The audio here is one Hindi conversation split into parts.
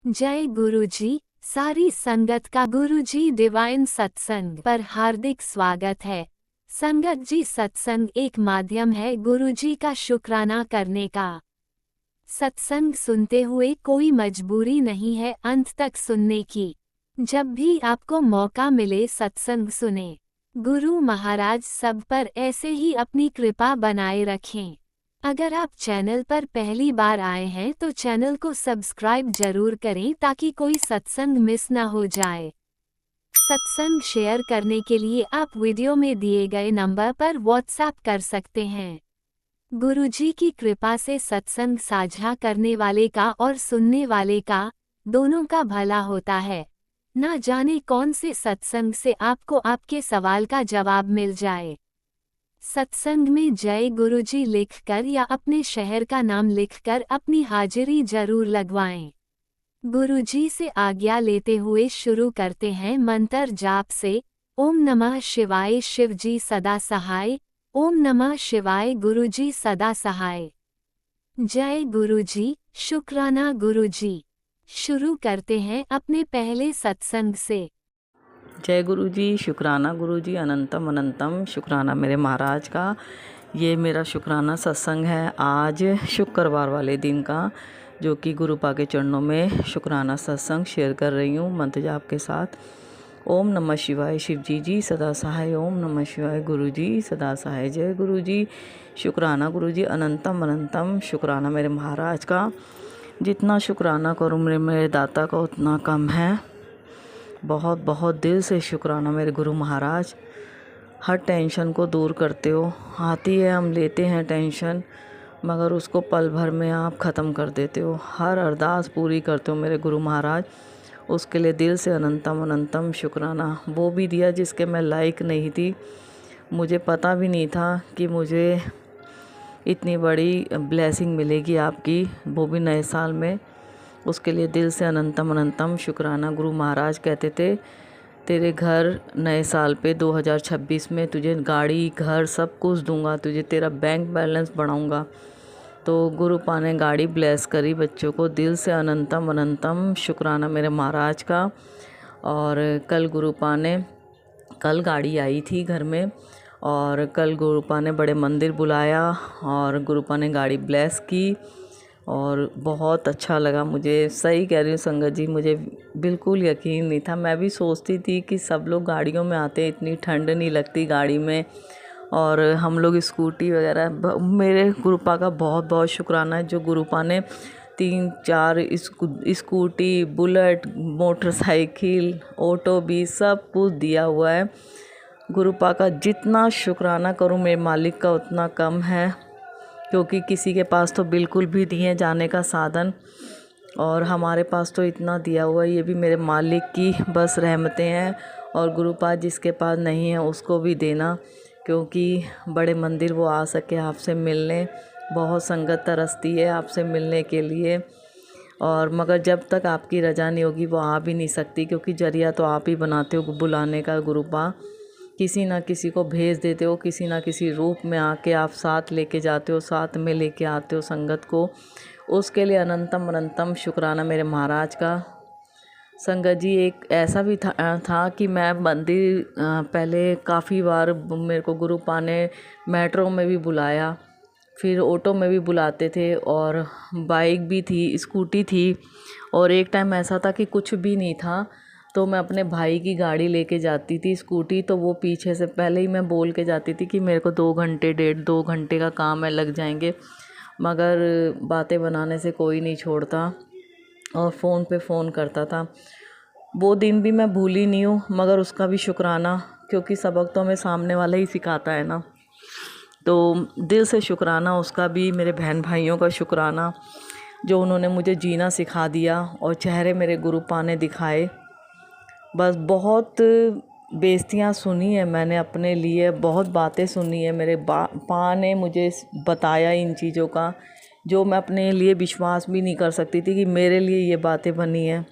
जय गुरुजी। सारी संगत का गुरुजी डिवाइन सत्संग पर हार्दिक स्वागत है। संगत जी, सत्संग एक माध्यम है गुरुजी का शुक्राना करने का। सत्संग सुनते हुए कोई मजबूरी नहीं है अंत तक सुनने की। जब भी आपको मौका मिले सत्संग सुने। गुरु महाराज सब पर ऐसे ही अपनी कृपा बनाए रखें। अगर आप चैनल पर पहली बार आए हैं तो चैनल को सब्सक्राइब जरूर करें ताकि कोई सत्संग मिस ना हो जाए। सत्संग शेयर करने के लिए आप वीडियो में दिए गए नंबर पर व्हाट्सएप कर सकते हैं। गुरुजी की कृपा से सत्संग साझा करने वाले का और सुनने वाले का दोनों का भला होता है। ना जाने कौन से सत्संग से आपको आपके सवाल का जवाब मिल जाए। सत्संग में जय गुरुजी लिखकर या अपने शहर का नाम लिखकर अपनी हाजिरी जरूर लगवाएं। गुरुजी से आज्ञा लेते हुए शुरू करते हैं मंत्र जाप से। ओम नमः शिवाय शिवजी सदा सहाय। ओम नमः शिवाय गुरुजी सदा सहाय। जय गुरुजी, शुक्राना गुरुजी। शुरू करते हैं अपने पहले सत्संग से। जय गुरु जी, शुक्राना गुरु जी, अनंतम अनंतम शुक्राना मेरे महाराज का। ये मेरा शुक्राना सत्संग है आज शुक्रवार वाले दिन का, जो कि गुरुपा के चरणों में शुक्राना सत्संग शेयर कर रही हूँ मंत्र जाप के साथ। ओम नमः शिवाय शिव जी सदा सहाय। ओम नमः शिवाय गुरु जी सदा सहाय। जय गुरु जी, शुक्राना गुरु जी, अनंतम अनंतम शुक्राना मेरे महाराज का। जितना शुक्राना करूँ मेरे दाता का उतना कम है। बहुत बहुत दिल से शुक्राना मेरे गुरु महाराज। हर टेंशन को दूर करते हो। आती है, हम लेते हैं टेंशन, मगर उसको पल भर में आप ख़त्म कर देते हो। हर अरदास पूरी करते हो मेरे गुरु महाराज, उसके लिए दिल से अनंतम अनंतम शुक्राना। वो भी दिया जिसके मैं लायक नहीं थी। मुझे पता भी नहीं था कि मुझे इतनी बड़ी ब्लेसिंग मिलेगी आपकी, वो भी नए साल में। उसके लिए दिल से अनंतम अनंतम शुक्राना। गुरु महाराज कहते थे तेरे घर नए साल पे 2026 में तुझे गाड़ी घर सब कुछ दूंगा, तुझे तेरा बैंक बैलेंस बढ़ाऊंगा। तो गुरुपा ने गाड़ी ब्लेस करी बच्चों को। दिल से अनंतम अनंतम शुक्राना मेरे महाराज का। और कल गाड़ी आई थी घर में, और कल गुरुपा ने बड़े मंदिर बुलाया और गुरुपा ने गाड़ी ब्लेस की और बहुत अच्छा लगा मुझे। सही कह रही हूँ संगत जी, मुझे बिल्कुल यकीन नहीं था। मैं भी सोचती थी कि सब लोग गाड़ियों में आते हैं, इतनी ठंड नहीं लगती गाड़ी में, और हम लोग स्कूटी वगैरह। मेरे गुरुपा का बहुत बहुत शुक्राना है जो गुरुपा ने 3-4 स्कूटी, बुलेट, मोटरसाइकिल, ऑटो भी सब कुछ दिया हुआ है। गुरुपा का जितना शुक्राना करूँ मेरे मालिक का उतना कम है, क्योंकि किसी के पास तो बिल्कुल भी नहीं है जाने का साधन, और हमारे पास तो इतना दिया हुआ है। ये भी मेरे मालिक की बस रहमतें हैं। और गुरुपा जिसके पास नहीं है उसको भी देना, क्योंकि बड़े मंदिर वो आ सके आपसे मिलने। बहुत संगत तरसती है आपसे मिलने के लिए, और मगर जब तक आपकी रजा नहीं होगी वो आ भी नहीं सकती, क्योंकि जरिया तो आप ही बनाते हो बुलाने का। गुरुपा किसी ना किसी को भेज देते हो, किसी ना किसी रूप में आके आप साथ लेके जाते हो, साथ में लेके आते हो संगत को। उसके लिए अनंतम अनंतम शुक्राना मेरे महाराज का। संगत जी, एक ऐसा भी था कि मैं मंदिर पहले काफ़ी बार मेरे को गुरुपा ने मेट्रो में भी बुलाया, फिर ऑटो में भी बुलाते थे, और बाइक भी थी, स्कूटी थी। और एक टाइम ऐसा था कि कुछ भी नहीं था, तो मैं अपने भाई की गाड़ी लेके जाती थी स्कूटी, तो वो पीछे से पहले ही मैं बोल के जाती थी कि मेरे को 2 घंटे का काम है, लग जाएंगे। मगर बातें बनाने से कोई नहीं छोड़ता, और फ़ोन पे फ़ोन करता था। वो दिन भी मैं भूली नहीं हूँ, मगर उसका भी शुक्राना, क्योंकि सबक तो हमें सामने वाला ही सिखाता है ना। तो दिल से शुक्राना उसका भी। मेरे बहन भाइयों का शुक्राना जो उन्होंने मुझे जीना सिखा दिया और चेहरे मेरे गुरुपा ने दिखाए। बस बहुत बेइज्जतियाँ सुनी है मैंने अपने लिए, बहुत बातें सुनी है। मेरे पा ने मुझे बताया इन चीज़ों का, जो मैं अपने लिए विश्वास भी नहीं कर सकती थी कि मेरे लिए ये बातें बनी हैं।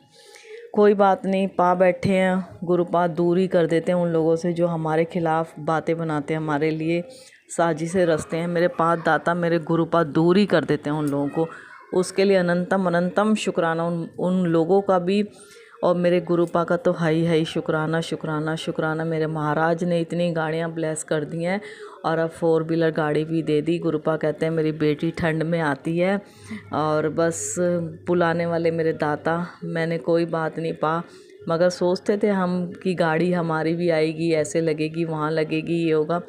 कोई बात नहीं, पा बैठे हैं, गुरुपा दूर ही कर देते हैं उन लोगों से जो हमारे खिलाफ़ बातें बनाते हैं, हमारे लिए साजिशें रचते हैं। मेरे पास दाता मेरे गुरुपा दूर ही कर देते हैं उन लोगों को। उसके लिए अनंतम अनंतम शुक्राना उन लोगों का भी, और मेरे गुरुपा का तो है ही शुक्राना शुक्राना शुक्राना। मेरे महाराज ने इतनी गाड़ियाँ ब्लेस कर दी हैं और अब 4 व्हीलर गाड़ी भी दे दी। गुरुपा कहते हैं मेरी बेटी ठंड में आती है और बस बुलाने वाले मेरे दाता। मैंने कोई बात नहीं पा, मगर सोचते थे हम कि गाड़ी हमारी भी आएगी, ऐसे लगेगी, वहाँ लगेगी, ये होगा,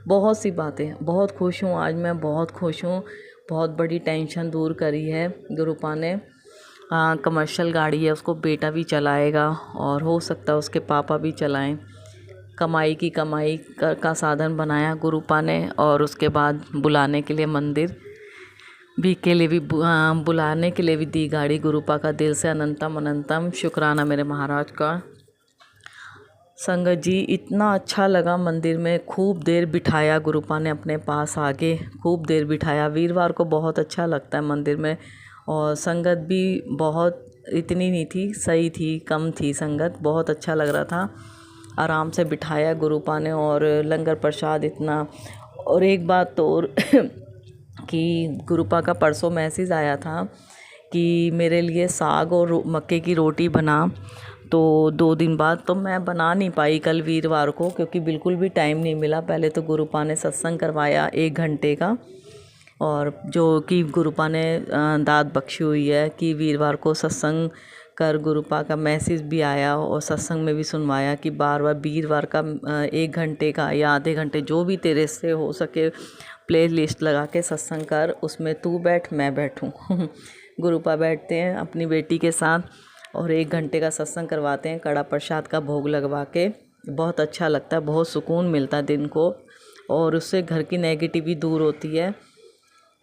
बहुत सी बातें। बहुत खुश हूँ आज मैं, बहुत खुश हूँ। बहुत बड़ी टेंशन दूर करी है गुरुपा ने। कमर्शियल गाड़ी है, उसको बेटा भी चलाएगा और हो सकता है उसके पापा भी चलाएं। कमाई का साधन बनाया गुरुपा ने, और उसके बाद बुलाने के लिए मंदिर भी के लिए भी बुलाने के लिए भी दी गाड़ी। गुरुपा का दिल से अनंतम अनंतम शुक्राना मेरे महाराज का। संगत जी, इतना अच्छा लगा मंदिर में, खूब देर बिठाया गुरुपा ने अपने पास आके, खूब देर बिठाया। वीरवार को बहुत अच्छा लगता है मंदिर में, और संगत भी बहुत इतनी नहीं थी, सही थी, कम थी संगत, बहुत अच्छा लग रहा था। आराम से बिठाया गुरुपा ने, और लंगर प्रसाद इतना। और एक बात तो और कि गुरुपा का परसों मैसेज आया था कि मेरे लिए साग और मक्के की रोटी बना, तो 2 दिन बाद तो मैं बना नहीं पाई कल वीरवार को, क्योंकि बिल्कुल भी टाइम नहीं मिला। पहले तो गुरुपा ने सत्संग करवाया 1 घंटे का, और जो कि गुरुपा ने दाद बख्शी हुई है कि वीरवार को सत्संग कर। गुरुपा का मैसेज भी आया और सत्संग में भी सुनवाया कि बार बार वीरवार का 1 घंटे का या आधे घंटे जो भी तेरे से हो सके प्ले लिस्ट लगा के सत्संग कर, उसमें तू बैठ मैं बैठूं। गुरुपा बैठते हैं अपनी बेटी के साथ और 1 घंटे का सत्संग करवाते हैं, कड़ा प्रसाद का भोग लगवा के। बहुत अच्छा लगता है, बहुत सुकून मिलता है दिन को, और उससे घर की नेगेटिविटी दूर होती है।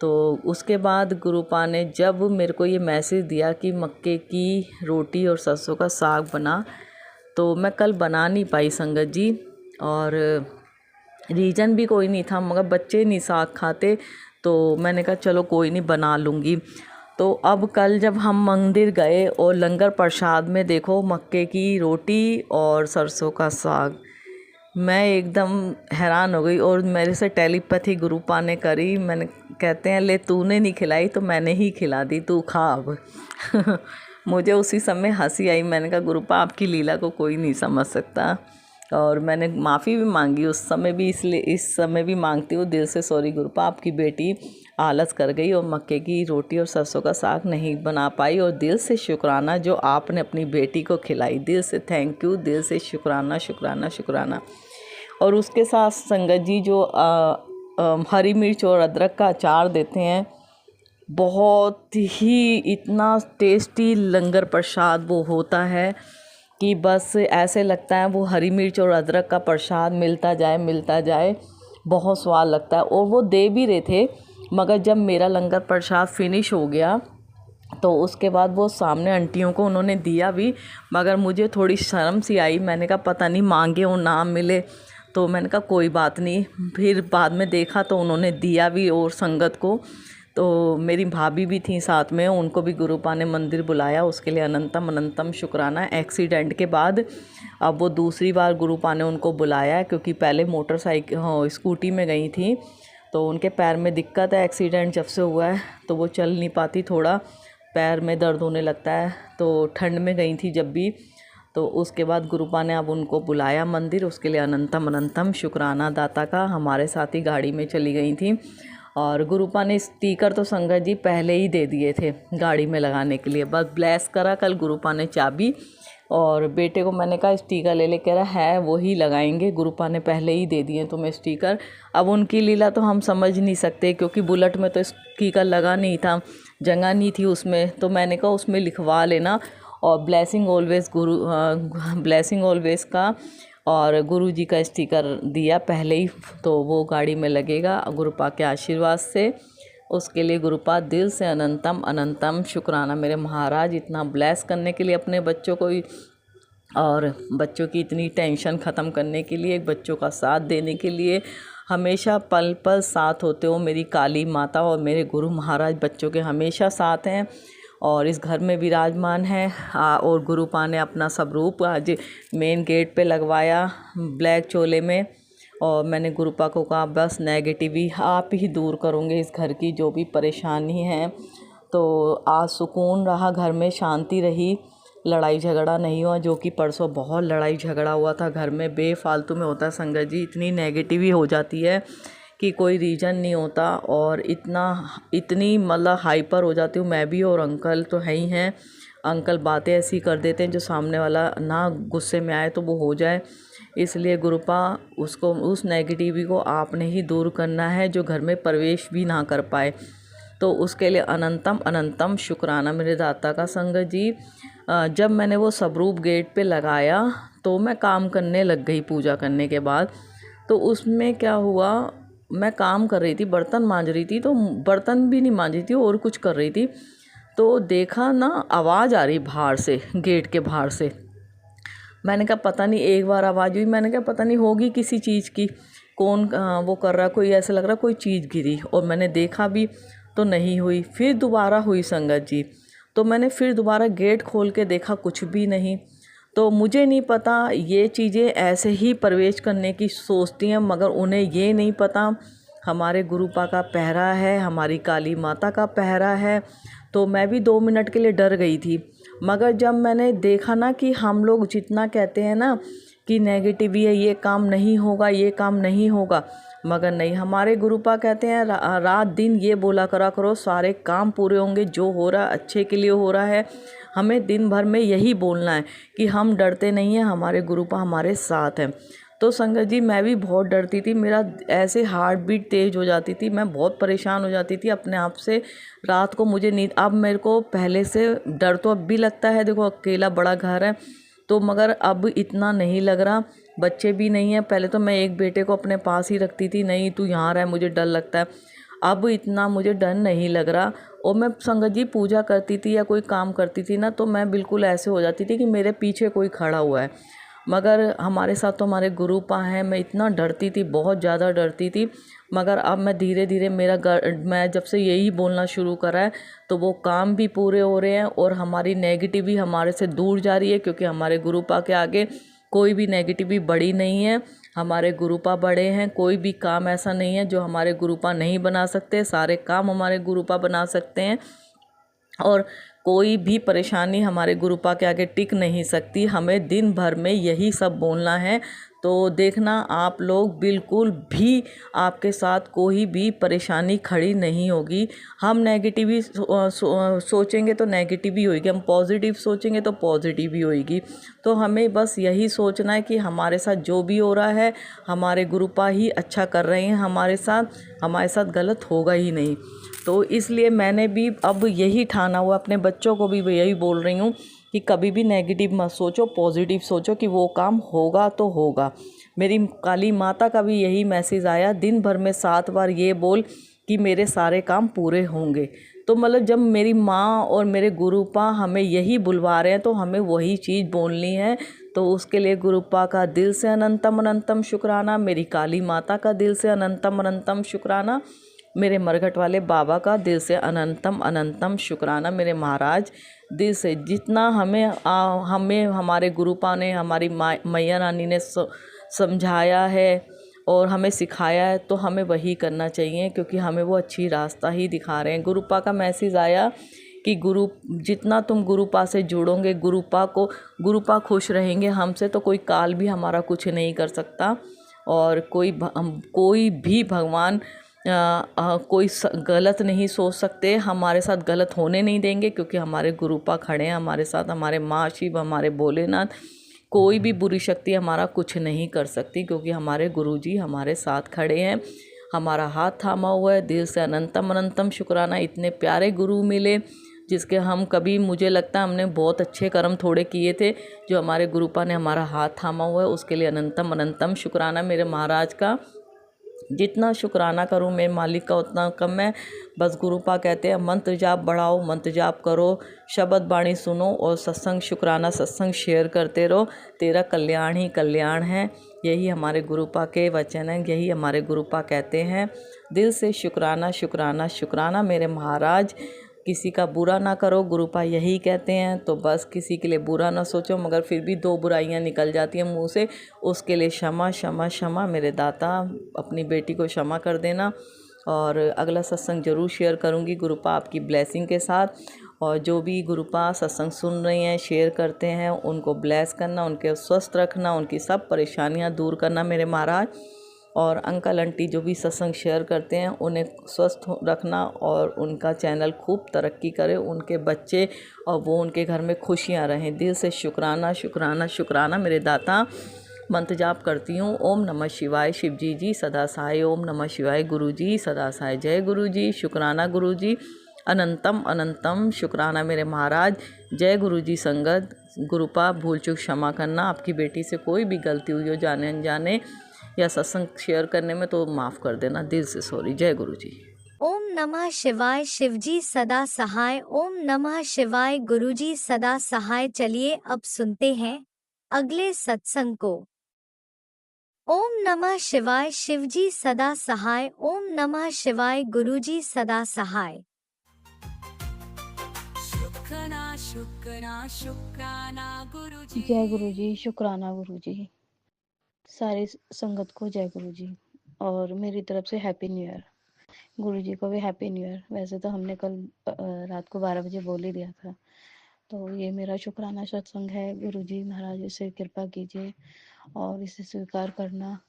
तो उसके बाद गुरुपा ने जब मेरे को ये मैसेज दिया कि मक्के की रोटी और सरसों का साग बना, तो मैं कल बना नहीं पाई संगत जी, और रीज़न भी कोई नहीं था, मगर बच्चे नहीं साग खाते, तो मैंने कहा चलो कोई नहीं, बना लूँगी। तो अब कल जब हम मंदिर गए और लंगर प्रसाद में देखो मक्के की रोटी और सरसों का साग, मैं एकदम हैरान हो गई। और मेरे से टेलीपैथी गुरुपा ने करी। मैंने कहते हैं ले तूने नहीं खिलाई तो मैंने ही खिला दी, तू खा अब। मुझे उसी समय हंसी आई। मैंने कहा गुरुपा आपकी लीला को कोई नहीं समझ सकता, और मैंने माफ़ी भी मांगी उस समय भी, इसलिए इस समय भी मांगती हूँ दिल से, सॉरी गुरुपा, आपकी बेटी आलस कर गई और मक्के की रोटी और सरसों का साग नहीं बना पाई, और दिल से शुक्राना जो आपने अपनी बेटी को खिलाई, दिल से थैंक यू, दिल से शुक्राना शुक्राना शुक्राना। और उसके साथ संगत जी जो हरी मिर्च और अदरक का अचार देते हैं, बहुत ही इतना टेस्टी लंगर प्रसाद वो होता है कि बस ऐसे लगता है वो हरी मिर्च और अदरक का प्रसाद मिलता जाए, बहुत स्वाद लगता है। और वो दे भी रहे थे, मगर जब मेरा लंगर प्रसाद फिनिश हो गया तो उसके बाद वो सामने आंटियों को उन्होंने दिया भी, मगर मुझे थोड़ी शर्म सी आई। मैंने कहा पता नहीं मांगे और ना मिले, तो मैंने कहा कोई बात नहीं। फिर बाद में देखा तो उन्होंने दिया भी और संगत को। तो मेरी भाभी भी थी साथ में, उनको भी गुरुपा ने मंदिर बुलाया, उसके लिए अनंतम अनंतम शुक्राना। एक्सीडेंट के बाद अब वो दूसरी बार गुरुपा ने उनको बुलाया, क्योंकि पहले मोटरसाइकिल स्कूटी में गई थी, तो उनके पैर में दिक्कत है, एक्सीडेंट जब से हुआ है तो वो चल नहीं पाती, थोड़ा पैर में दर्द होने लगता है। तो ठंड में गई थी जब भी, तो उसके बाद गुरुपा ने अब उनको बुलाया मंदिर, उसके लिए अनंतम अनंतम शुक्राना दाता का। हमारे साथ ही गाड़ी में चली गई थी, और गुरुपा ने स्टीकर तो संगत जी पहले ही दे दिए थे गाड़ी में लगाने के लिए, बस ब्लेस करा कल गुरुपा ने चाबी। और बेटे को मैंने कहा स्टीकर ले ले, कह रहा है वही लगाएंगे, गुरुपा ने पहले ही दे दिए तुम्हें स्टीकर। अब उनकी लीला तो हम समझ नहीं सकते, क्योंकि बुलेट में तो स्टीकर लगा नहीं था, जगह नहीं थी उसमें, तो मैंने कहा उसमें लिखवा लेना। और ब्लेसिंग ऑलवेज का और गुरु जी का स्टिकर दिया पहले ही, तो वो गाड़ी में लगेगा गुरुपा के आशीर्वाद से। उसके लिए गुरुपा दिल से अनंतम अनंतम शुक्राना मेरे महाराज, इतना ब्लेस करने के लिए अपने बच्चों को, और बच्चों की इतनी टेंशन ख़त्म करने के लिए, बच्चों का साथ देने के लिए, हमेशा पल पल साथ होते हो मेरी काली माता। और मेरे गुरु महाराज बच्चों के हमेशा साथ हैं और इस घर में विराजमान है। और गुरुपा ने अपना स्वरूप आज मेन गेट पे लगवाया ब्लैक चोले में, और मैंने गुरुपा को कहा बस नेगेटिव आप ही दूर करोगे इस घर की जो भी परेशानी है, तो आज सुकून रहा, घर में शांति रही, लड़ाई झगड़ा नहीं हुआ। जो कि परसों बहुत लड़ाई झगड़ा हुआ था घर में, बेफालतू में होता है संगत जी। इतनी नेगेटिव हो जाती है कि कोई रीज़न नहीं होता, और इतनी मतलब हाइपर हो जाती हूँ मैं भी, और अंकल तो है ही हैं। अंकल बातें ऐसी कर देते हैं जो सामने वाला ना गुस्से में आए तो वो हो जाए। इसलिए गुरुपा उसको, उस नेगेटिविटी को आपने ही दूर करना है जो घर में प्रवेश भी ना कर पाए। तो उसके लिए अनंतम अनंतम शुक्राना मेरे दाता का संगत जी। जब मैंने वो स्वरूप गेट पे लगाया तो मैं काम करने लग गई पूजा करने के बाद। तो उसमें क्या हुआ, मैं काम कर रही थी, बर्तन मांज रही थी, तो बर्तन भी नहीं मांज रही थी और कुछ कर रही थी, तो देखा ना आवाज़ आ रही बाहर से, गेट के बाहर से। मैंने कहा पता नहीं, एक बार आवाज़ हुई, मैंने कहा पता नहीं होगी किसी चीज़ की, कौन वो कर रहा, कोई ऐसा लग रहा कोई चीज़ गिरी, और मैंने देखा भी तो नहीं हुई। फिर दोबारा हुई संगत जी, तो मैंने फिर दोबारा गेट खोल के देखा, कुछ भी नहीं। तो मुझे नहीं पता ये चीज़ें ऐसे ही प्रवेश करने की सोचती हैं, मगर उन्हें ये नहीं पता हमारे गुरुपा का पहरा है, हमारी काली माता का पहरा है। तो मैं भी 2 मिनट के लिए डर गई थी, मगर जब मैंने देखा ना कि हम लोग जितना कहते हैं ना कि नेगेटिव है, ये काम नहीं होगा, ये काम नहीं होगा, मगर नहीं, हमारे गुरुपा कहते हैं रात दिन ये बोला करा करो, सारे काम पूरे होंगे, जो हो रहा है अच्छे के लिए हो रहा है। हमें दिन भर में यही बोलना है कि हम डरते नहीं हैं, हमारे गुरुपा हमारे साथ हैं। तो संगत जी मैं भी बहुत डरती थी, मेरा ऐसे हार्ट बीट तेज़ हो जाती थी, मैं बहुत परेशान हो जाती थी अपने आप से। रात को मुझे नींद, अब मेरे को पहले से डर तो अब भी लगता है, देखो अकेला बड़ा घर है तो, मगर अब इतना नहीं लग रहा। बच्चे भी नहीं हैं, पहले तो मैं एक बेटे को अपने पास ही रखती थी, नहीं तू यहाँ रह, मुझे डर लगता है। अब इतना मुझे डर नहीं लग रहा। और मैं संगत जी पूजा करती थी या कोई काम करती थी ना, तो मैं बिल्कुल ऐसे हो जाती थी कि मेरे पीछे कोई खड़ा हुआ है, मगर हमारे साथ तो हमारे गुरुपा हैं। मैं इतना डरती थी, बहुत ज़्यादा डरती थी, मगर अब मैं धीरे धीरे मैं जब से यही बोलना शुरू करा है तो वो काम भी पूरे हो रहे हैं, और हमारी नेगेटिविटी हमारे से दूर जा रही है, क्योंकि हमारे गुरुपा के आगे कोई भी नेगेटिविटी बड़ी नहीं है। हमारे गुरुपा बड़े हैं, कोई भी काम ऐसा नहीं है जो हमारे गुरुपा नहीं बना सकते, सारे काम हमारे गुरुपा बना सकते हैं, और कोई भी परेशानी हमारे गुरुपा के आगे टिक नहीं सकती। हमें दिन भर में यही सब बोलना है। तो देखना आप लोग, बिल्कुल भी आपके साथ कोई भी परेशानी खड़ी नहीं होगी। हम नेगेटिव ही सोचेंगे तो नेगेटिव ही होगी, हम पॉजिटिव सोचेंगे तो पॉजिटिव ही होगी। तो हमें बस यही सोचना है कि हमारे साथ जो भी हो रहा है हमारे गुरुपा ही अच्छा कर रहे हैं, हमारे साथ गलत होगा ही नहीं। तो इसलिए मैंने भी अब यही ठाना हुआ, अपने बच्चों को भी यही बोल रही हूँ कि कभी भी नेगेटिव मत सोचो, पॉजिटिव सोचो कि वो काम होगा तो होगा। मेरी काली माता का भी यही मैसेज आया, दिन भर में 7 बार ये बोल कि मेरे सारे काम पूरे होंगे। तो मतलब जब मेरी माँ और मेरे गुरुपा हमें यही बुलवा रहे हैं तो हमें वही चीज़ बोलनी है। तो उसके लिए गुरुपा का दिल से अनंतम अनंतम शुक्राना, मेरी काली माता का दिल से अनंतम अनंतम शुक्राना, मेरे मरघट वाले बाबा का दिल से अनंतम अनंतम शुक्राना, मेरे महाराज दिल से। जितना हमें हमारे गुरुपा ने, हमारी मैया रानी ने समझाया है और हमें सिखाया है, तो हमें वही करना चाहिए, क्योंकि हमें वो अच्छी रास्ता ही दिखा रहे हैं। गुरुपा का मैसेज आया कि जितना तुम गुरुपा से जुड़ोगे, गुरुपा खुश रहेंगे हमसे, तो कोई काल भी हमारा कुछ नहीं कर सकता, और कोई भी भगवान कोई गलत नहीं सोच सकते, हमारे साथ गलत होने नहीं देंगे, क्योंकि हमारे गुरुपा खड़े हैं हमारे साथ, हमारे माँ शिव, हमारे भोलेनाथ। कोई भी बुरी शक्ति हमारा कुछ नहीं कर सकती, क्योंकि हमारे गुरुजी हमारे साथ खड़े हैं, हमारा हाथ थामा हुआ है। दिल से अनंतम अनंतम शुक्राना, इतने प्यारे गुरु मिले जिसके हम कभी, मुझे लगता है हमने बहुत अच्छे कर्म थोड़े किए थे, जो हमारे गुरुपा ने हमारा हाथ थामा हुआ है, उसके लिए अनंतम अनंतम शुक्राना मेरे महाराज का। जितना शुक्राना करूँ मेरे मालिक का उतना कम है। बस गुरुपा कहते हैं मंत्र जाप बढ़ाओ, मंत्र जाप करो, शब्द बाणी सुनो, और सत्संग शुक्राना सत्संग शेयर करते रहो, तेरा कल्याण ही कल्याण है। यही हमारे गुरुपा के वचन हैं, यही हमारे गुरुपा कहते हैं। दिल से शुक्राना शुक्राना शुक्राना मेरे महाराज। किसी का बुरा ना करो, गुरुपा यही कहते हैं। तो बस किसी के लिए बुरा ना सोचो, मगर फिर भी 2 बुराइयां निकल जाती हैं मुंह से, उसके लिए क्षमा क्षमा क्षमा मेरे दाता, अपनी बेटी को क्षमा कर देना। और अगला सत्संग ज़रूर शेयर करूँगी गुरुपा आपकी ब्लेसिंग के साथ। और जो भी गुरुपा सत्संग सुन रही हैं, शेयर करते हैं, उनको ब्लेस करना, उनके स्वस्थ रखना, उनकी सब परेशानियां दूर करना मेरे महाराज। और अंकल आंटी जो भी सत्संग शेयर करते हैं उन्हें स्वस्थ रखना और उनका चैनल खूब तरक्की करे, उनके बच्चे और वो उनके घर में खुशियां रहें। दिल से शुक्राना शुक्राना शुक्राना मेरे दाता। मंत्र जाप करती हूँ। ओम नमः शिवाय शिवजी जी सदा सहाय। ओम नमः शिवाय गुरु जी सदा सहाय। जय गुरु जी, शुक्राना गुरु जी, अनंतम अनंतम शुक्राना मेरे महाराज। जय गुरु जी संगत। गुरुपा भूल चूक क्षमा करना, आपकी बेटी से कोई भी गलती हुई हो जाने अनजाने या सत्संग शेयर करने में तो माफ़ कर देना, दिल से सॉरी। जय गुरु जी। ओम नमः शिवाय शिवजी सदा सहाय। ओम नमः शिवाय गुरुजी सदा सहाय। चलिए अब सुनते हैं अगले सत्संग को। ओम नमः शिवाय शिवजी सदा सहाय। ओम नमः शिवाय गुरुजी सदा सहाय। शुक्राना शुक्राना शुक्राना गुरुजी। जय गुरु जी, शुक्राना गुरु जी। सारी संगत को जय गुरु जी और मेरी तरफ से हैप्पी न्यू ईयर। गुरु जी को भी हैप्पी न्यू ईयर। वैसे तो हमने कल रात को 12 बजे बोल ही दिया था। तो ये मेरा शुक्राना सत्संग है। गुरु जी महाराज इसे कृपा कीजिए और इसे स्वीकार करना।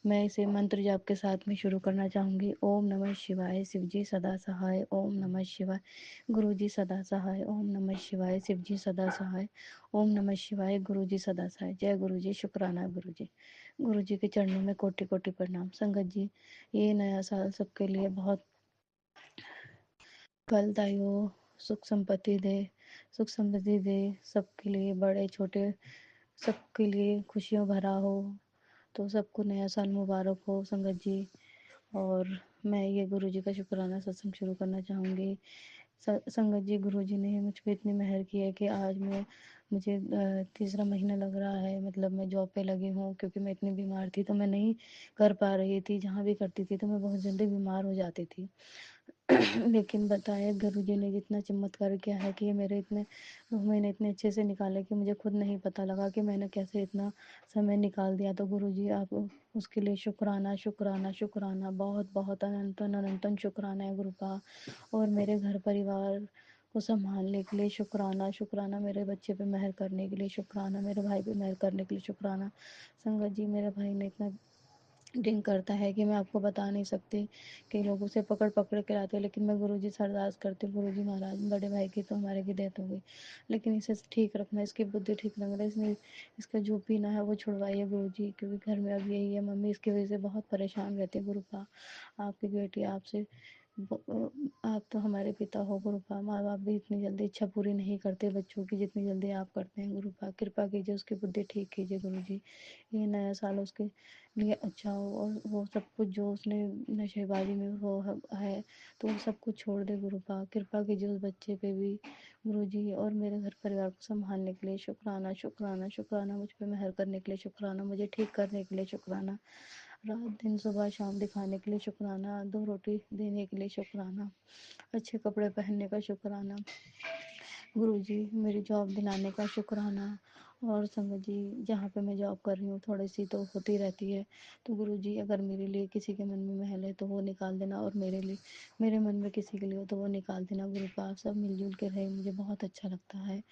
मैं इसे मंत्र जाप के साथ में शुरू करना चाहूँगी। ओम नमः शिवाय शिवजी सदा सहाय। ओम नमः शिवाय गुरुजी सदा सहाय। ओम नमः शिवाय शिवजी सदा सहाय। ओम नमः शिवाय गुरुजी सदा सहाय। जय गुरु जी, शुक्राना गुरु जी। गुरु जी के चरणों में कोटि कोटि प्रणाम। संगत जी, ये नया साल सबके लिए बहुत फलदायी हो, सुख संपत्ति दे, सुख समृद्धि दे, सबके लिए बड़े छोटे सबके लिए खुशियों भरा हो। तो सबको नया साल मुबारक हो संगत जी। और मैं ये गुरु जी का शुक्राना सत्संग शुरू करना चाहूँगी। संगत जी, गुरु जी ने मुझ पे इतनी मेहर की है कि आज मुझे तीसरा महीना लग रहा है, मतलब मैं जॉब पे लगी हूँ। क्योंकि मैं इतनी बीमार थी तो मैं नहीं कर पा रही थी। जहाँ भी करती थी तो मैं बहुत जल्दी बीमार हो जाती थी। लेकिन बताए गुरु जी ने जितना चमत्कार किया है कि ये मेरे इतने महीने इतने अच्छे से निकाले कि मुझे खुद नहीं पता लगा कि मैंने कैसे इतना समय निकाल दिया। तो गुरु जी आप उसके लिए शुक्राना शुक्राना शुक्राना, बहुत बहुत अनंतन अनंतन शुक्राना है गुरुपा। और मेरे घर परिवार को संभालने के लिए शुक्राना शुक्राना, मेरे बच्चे पे मेहर करने के लिए शुक्राना, मेरे भाई पे मेहर करने के लिए शुक्राना। संगत जी, मेरे भाई ने इतना ड्रिंक करता है कि मैं आपको बता नहीं सकती। कई लोग उसे पकड़ पकड़ के लाते हैं, लेकिन मैं गुरुजी से अरदास करती हूँ, गुरुजी महाराज बड़े भाई की तो हमारे की डेथ हो गई, लेकिन इसे ठीक रखना, इसकी बुद्धि ठीक रखना, इसने इसका जो पीना है वो छुड़वाइए गुरुजी। क्योंकि घर में अब यही है, मम्मी इसकी वजह से बहुत परेशान रहती है। गुरुपा आपकी बेटी आपसे आप तो हमारे पिता हो गुरुपा। माँ बाप भी इतनी जल्दी इच्छा पूरी नहीं करते बच्चों की जितनी जल्दी आप करते हैं गुरुपा। कृपा कीजिए, उसकी बुद्धि ठीक कीजिए गुरुजी। ये नया साल उसके लिए अच्छा हो और वो सब कुछ जो उसने नशेबाजी में वो है तो वो सब कुछ छोड़ दे गुरुपा। कृपा कीजिए उस बच्चे पे भी गुरुजी। और मेरे घर परिवार को संभालने के लिए शुक्राना शुक्राना शुक्राना, मुझ पे मेहर करने के लिए शुक्राना, मुझे ठीक करने के लिए शुक्राना, रात दिन सुबह शाम दिखाने के लिए शुक्राना, दो रोटी देने के लिए शुक्राना, अच्छे कपड़े पहनने का शुक्राना गुरुजी, मेरी जॉब दिलाने का शुक्राना। और संगत जी, जहाँ पे मैं जॉब कर रही हूँ थोड़ी सी तो होती रहती है, तो गुरुजी अगर मेरे लिए किसी के मन में महल है तो वो निकाल देना, और मेरे लिए मेरे मन में किसी के लिए हो तो वो निकाल देना गुरुपा। आप सब मिलजुल के रहे, मुझे बहुत अच्छा लगता है।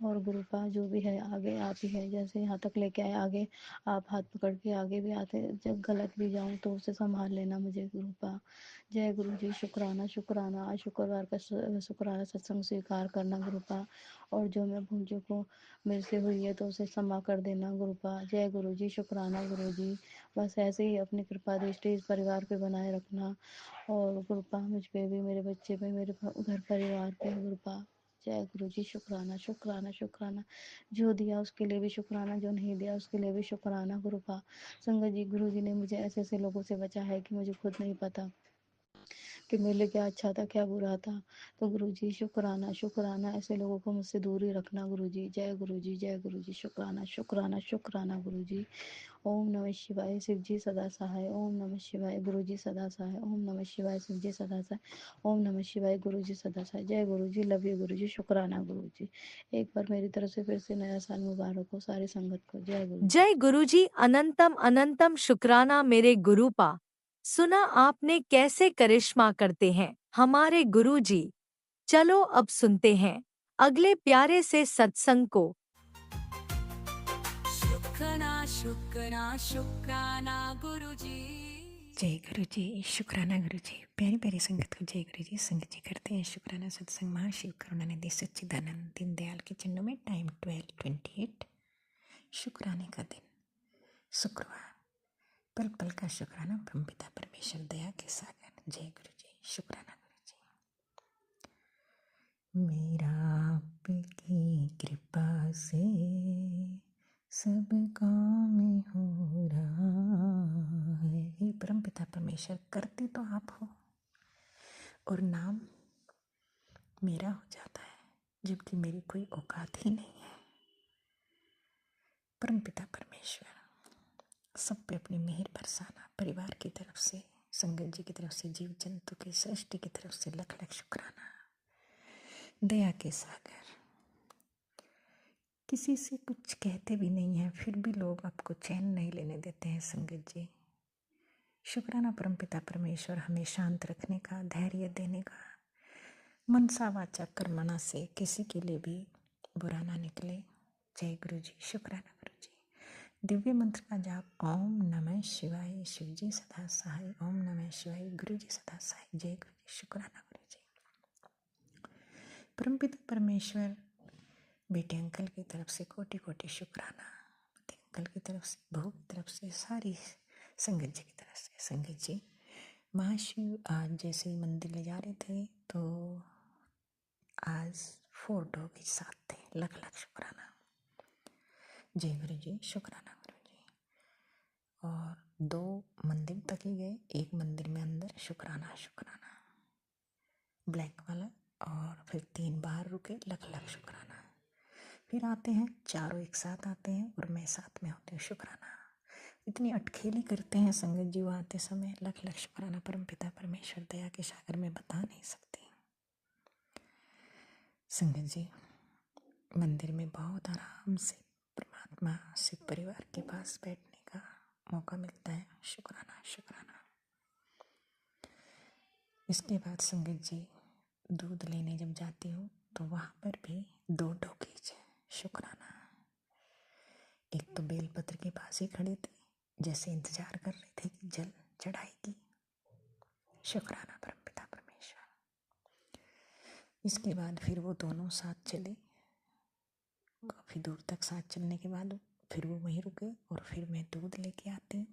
और गुरुपा जो भी है आगे आप ही है, जैसे यहाँ तक लेके आए आगे आप हाथ पकड़ के आगे भी आते, जब गलत भी जाऊँ तो उसे संभाल लेना मुझे गुरुपा। जय गुरु जी, शुक्राना शुक्राना। आज शुक्रवार का शुक्राना सत्संग स्वीकार करना गुरुपा। और जो मैं भूल चूको मेरे से हुई है तो उसे क्षमा कर देना गुरुपा। जय गुरु जी, शुक्राना गुरु जी। बस ऐसे ही अपनी कृपा दृष्टि इस परिवार पे बनाए रखना। और गुरुपा मुझ पे भी, मेरे बच्चे पे, मेरे घर परिवार पे गुरुपा। जय गुरु जी, शुक्राना शुक्राना शुक्राना। जो दिया उसके लिए भी शुक्राना, जो नहीं दिया उसके लिए भी शुक्राना गुरुपा। संगत जी, गुरु जी ने मुझे ऐसे ऐसे लोगों से बचा है कि मुझे खुद नहीं पता कि मेरे लिए क्या अच्छा था क्या बुरा था। तो गुरु जी शुक्राना शुक्राना, ऐसे लोगों को मुझसे दूर ही रखना गुरु जी। जय गुरु जी, जय गुरु जी, शुक्राना शुक्राना शुक्राना गुरु जी। ओम नमः शिवाय शिवजी सदा सहाय। ओम नमः शिवाय गुरुजी सदा सहाय। ओम नमः शिवाय शिवजी सदा सहाय। ओम नमः शिवाय गुरुजी सदा सहाय। जय गुरु जी, लव यू गुरु जी, शुक्राना गुरु जी। एक बार मेरी तरफ से फिर से नया साल मुबारक हो सारी संगत को। जय गुरु जी। जय गुरुजी, अनंतम अनंतम शुक्राना मेरे गुरुपा। सुना आपने कैसे करिश्मा करते हैं हमारे गुरुजी। चलो अब सुनते हैं अगले प्यारे से सत्संग को। शुक्राना शुक्राना शुक्राना गुरुजी। जय गुरु जी, शुक्राना गुरु जी। प्यारी प्यारी संगत को जय गुरु जी। संगत जी करते हैं शुक्राना सत्संग महाशिव करुणानिधि सच्चिदानंद दीनदयाल के चरणों में। टाइम 12:28, शुक्राने का दिन, शुक्रवार। पल पल का शुक्राना परमपिता परमेश्वर दया के सागर। जय गुरु जी, शुक्राना गुरु जी। मेरा आपकी कृपा से सब काम हो रहा है। हे परमपिता परमेश्वर, करते तो आप हो और नाम मेरा हो जाता है, जबकि मेरी कोई औकात ही नहीं है। परमपिता परमेश्वर, सब पे अपनी मेहर बरसाना। परिवार की तरफ से, संगत जी की तरफ से, जीव जंतु की सृष्टि की तरफ से लख लख शुक्राना। दया के सागर, किसी से कुछ कहते भी नहीं है, फिर भी लोग आपको चैन नहीं लेने देते हैं। संगत जी, शुक्राना परमपिता परमेश्वर, हमें शांत रखने का, धैर्य देने का, मनसा वाचा कर्मणा से किसी के लिए भी बुरा ना निकले। जय गुरु जी, शुक्राना गुरु जी। दिव्य मंत्र का जाप, ओम नमः शिवाय। शिव जी सदा सहाय, ओम नमः शिवाय। गुरु जी सदा सहाय। जय गुरु जी, शुक्राना गुरु जी। परमपिता परमेश्वर, बेटे अंकल की तरफ से कोटि कोटि शुक्राना। बेटे अंकल की तरफ से, बहू की तरफ से, सारी संगत जी की तरफ से। संगत जी, महाशिव आज जैसे ही मंदिर ले जा रहे थे तो आज 4 डॉग ही साथ थे। लख लख शुक्राना। जय गुरु जी, शुक्राना गुरु जी। और 2 मंदिर तक ही गए, एक मंदिर में अंदर, शुक्राना शुक्राना, ब्लैक वाला। और फिर 3 बाहर रुके, लख लख शुक्राना। फिर आते हैं, चारों एक साथ आते हैं और मैं साथ में होती हूँ, शुक्राना। इतनी अटखेली करते हैं संगत जी वो आते समय, लख लख शुक्राना। परमपिता परमेश्वर दया के सागर में बता नहीं सकती। संगत जी, मंदिर में बहुत आराम से परमात्मा से परिवार के पास बैठने का मौका मिलता है, शुक्राना शुक्राना। इसके बाद संगत जी, दूध लेने जब जाती हूँ तो वहाँ पर भी 2 डॉगीज है, शुक्राना। एक तो बेलपत्र के पास ही खड़े थे, जैसे इंतजार कर रहे थे कि जल चढ़ाएगी, शुक्राना परमपिता परमेश्वर। इसके बाद फिर वो दोनों साथ चले, काफ़ी दूर तक साथ चलने के बाद फिर वो वहीं रुके और फिर मैं दूध लेके आती हूँ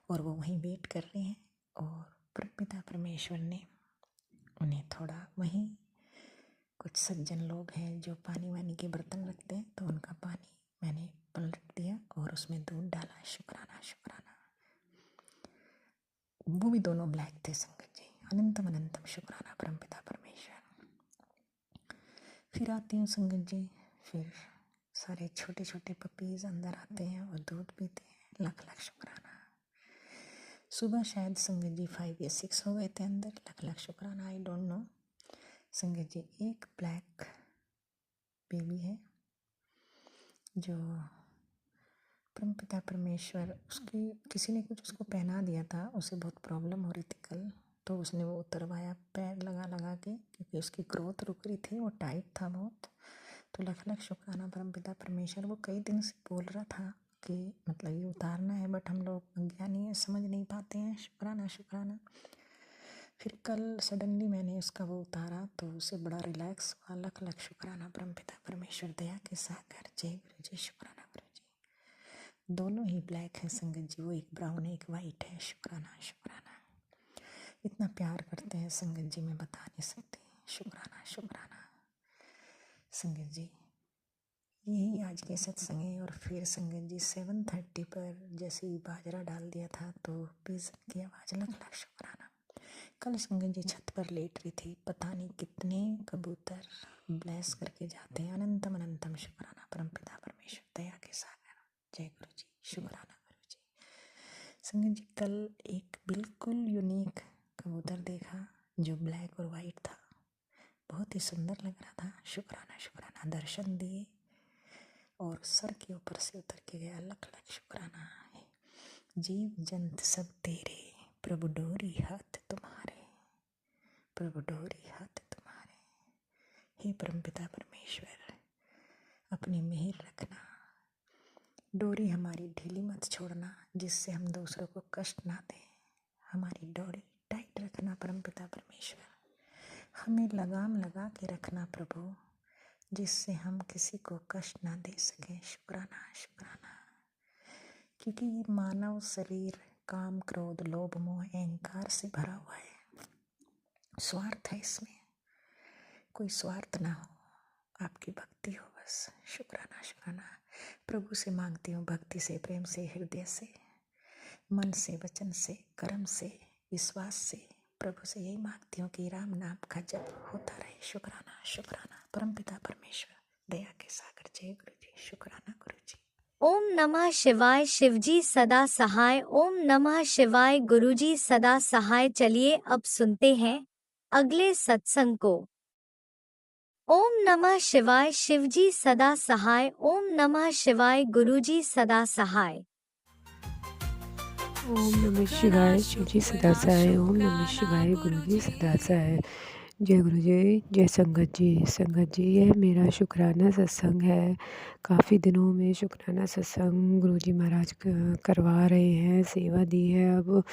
और वो वहीं वेट कर रहे हैं। और परमपिता परमेश्वर ने उन्हें थोड़ा वहीं, कुछ सज्जन लोग हैं जो पानी वानी के बर्तन रखते हैं, तो उनका पानी मैंने पलट दिया और उसमें दूध डाला, शुक्राना शुक्राना। वो भी दोनों ब्लैक थे संगत जी, अनंतम अनंतम शुक्राना परमपिता परमेश्वर। फिर आती हूँ संगत जी, फिर सारे छोटे छोटे पपीज़ अंदर आते हैं और दूध पीते हैं, लख लख शुक्राना। सुबह शायद संगत जी 5 या 6 हो गए थे अंदर, लख लख शुक्राना, आई डोंट नो। संगत जी, एक ब्लैक बेबी है जो परमपिता परमेश्वर, उसकी किसी ने कुछ उसको पहना दिया था, उसे बहुत प्रॉब्लम हो रही थी कल, तो उसने वो उतरवाया पैर लगा लगा के, क्योंकि उसकी ग्रोथ रुक रही थी, वो टाइट था बहुत। तो लख लख शुक्राना परमपिता परमेश्वर। वो कई दिन से बोल रहा था कि मतलब ये उतारना है, बट हम लोग अज्ञानी है, समझ नहीं पाते हैं, शुक्राना शुक्राना। फिर कल सडनली मैंने उसका वो उतारा तो उसे बड़ा रिलैक्स हुआ, लख लख शुक्राना परमपिता परमेश्वर दया के सागर। जय गुरु जी, शुक्राना गुरु जी। दोनों ही ब्लैक हैं संगत जी, वो एक ब्राउन है एक वाइट है, शुक्राना शुक्राना। इतना प्यार करते हैं संगत जी, मैं बता नहीं सकती, शुक्राना शुक्राना। संगत जी, यही आज के सत्संग है। और फिर संगत जी 7:30 पर जैसे ही बाजरा डाल दिया था तो पिजन की आवाज़, लख लख शुक्राना। कल संगत जी छत पर लेट रही थी, पता नहीं कितने कबूतर ब्लेस करके जाते हैं, अनंतम अनंतम शुक्राना परमपिता परमेश्वर दया के सागर। जय गुरु जी, शुक्राना गुरु जी। संगत जी, कल एक बिल्कुल यूनिक कबूतर देखा जो ब्लैक और वाइट था, बहुत ही सुंदर लग रहा था, शुक्राना शुक्राना। दर्शन दिए और सर के ऊपर से उतर के गया, लख लख शुक्राना है। जीव जंत सब तेरे, प्रभु डोरी हाथ तुम्हारे, प्रभु डोरी हाथ तुम्हारे। हे परमपिता परमेश्वर, अपनी मेहर रखना, डोरी हमारी ढीली मत छोड़ना, जिससे हम दूसरों को कष्ट ना दें। हमारी डोरी टाइट रखना परमपिता परमेश्वर, हमें लगाम लगा के रखना प्रभु, जिससे हम किसी को कष्ट ना दे सकें। शुक्राना शुक्राना, क्योंकि ये मानव शरीर काम क्रोध लोभ मोह अहंकार से भरा हुआ है, स्वार्थ है इसमें, कोई स्वार्थ ना हो, आपकी भक्ति हो बस। शुक्राना शुक्राना, प्रभु से मांगती हूँ भक्ति से, प्रेम से, हृदय से, मन से, वचन से, कर्म से, विश्वास से, प्रभु से यही मांगती हूँ कि राम नाम का जप होता रहे। शुक्राना शुक्राना, परमपिता परमेश्वर दया के सागर, जय गुरु जी। शुक्राना गुरु जी। ओम नमः शिवाय, शिवजी सदा सहाय। ओम नमः शिवाय, गुरुजी सदा सहाय। चलिए अब सुनते हैं अगले सत्संग को। ओम नमः शिवाय, शिवजी सदा सहाय। ओम नमः शिवाय, गुरुजी सदा सहाय। ओम नमः शिवाय, शिवजी सदा सहाय। ओम नमः शिवाय, गुरुजी सदा सहाय। जय गुरु जी, जय संगत जी। संगत जी, यह मेरा शुक्राना सत्संग है। काफ़ी दिनों में शुक्राना सत्संग गुरुजी महाराज करवा रहे हैं, सेवा दी है अब,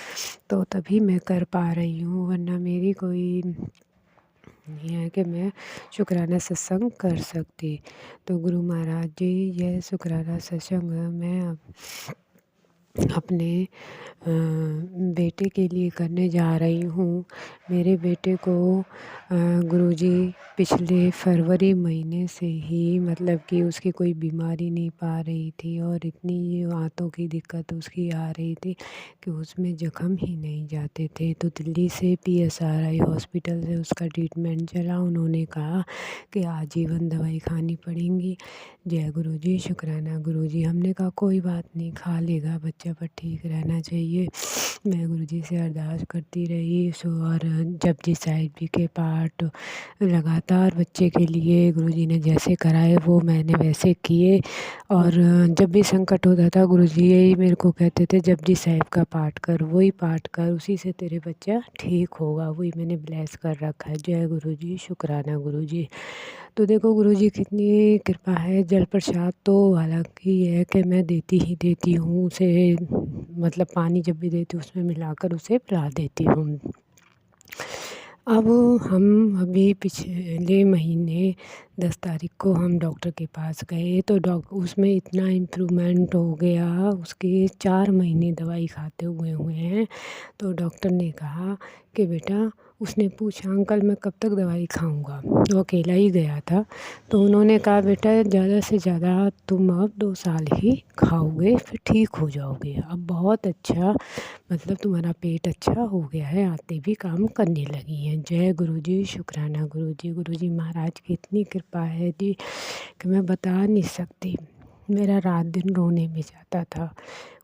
तो तभी मैं कर पा रही हूँ, वरना मेरी कोई नहीं है कि मैं शुक्राना सत्संग कर सकती। तो गुरु महाराज जी, यह शुक्राना सत्संग मैं अब अपने बेटे के लिए करने जा रही हूँ। मेरे बेटे को गुरुजी पिछले फरवरी महीने से ही, मतलब कि उसकी कोई बीमारी नहीं पा रही थी और इतनी आंतों की दिक्कत उसकी आ रही थी कि उसमें जख्म ही नहीं जाते थे। तो दिल्ली से PSRI हॉस्पिटल से उसका ट्रीटमेंट चला। उन्होंने कहा कि आजीवन दवाई खानी पड़ेंगी। जय गुरुजी, शुक्राना गुरुजी। हमने कहा कोई बात नहीं, खा लेगा बच्चा, पर ठीक रहना चाहिए। मैं गुरुजी से अरदास करती रही। और जपजी साहिब जी के पाठ लगातार बच्चे के लिए गुरुजी ने जैसे कराए वो मैंने वैसे किए। और जब भी संकट होता था गुरुजी यही मेरे को कहते थे, जपजी साहिब का पाठ कर, वही पाठ कर, उसी से तेरे बच्चा ठीक होगा। वही मैंने ब्लेस कर रखा है। जय गुरुजी, शुक्राना गुरुजी। तो देखो गुरुजी कितनी कृपा है। जल प्रसाद तो हालांकि ये है कि मैं देती हूँ उसे, मतलब पानी जब भी देती हूँ उसमें मिलाकर उसे पिला देती हूँ। अब हम अभी पिछले महीने 10 तारीख को हम डॉक्टर के पास गए, तो उसमें इतना इम्प्रूवमेंट हो गया, उसके 4 महीने दवाई खाते हुए हैं। तो डॉक्टर ने कहा कि बेटा, उसने पूछा अंकल मैं कब तक दवाई खाऊंगा, वो अकेला ही गया था। तो उन्होंने कहा बेटा ज़्यादा से ज़्यादा तुम अब 2 साल ही खाओगे, फिर ठीक हो जाओगे। अब बहुत अच्छा, मतलब तुम्हारा पेट अच्छा हो गया है, आते भी काम करने लगी हैं। जय गुरुजी, शुक्राना गुरुजी। गुरुजी महाराज की इतनी कृपा है जी कि मैं बता नहीं सकती। मेरा रात दिन रोने में जाता था।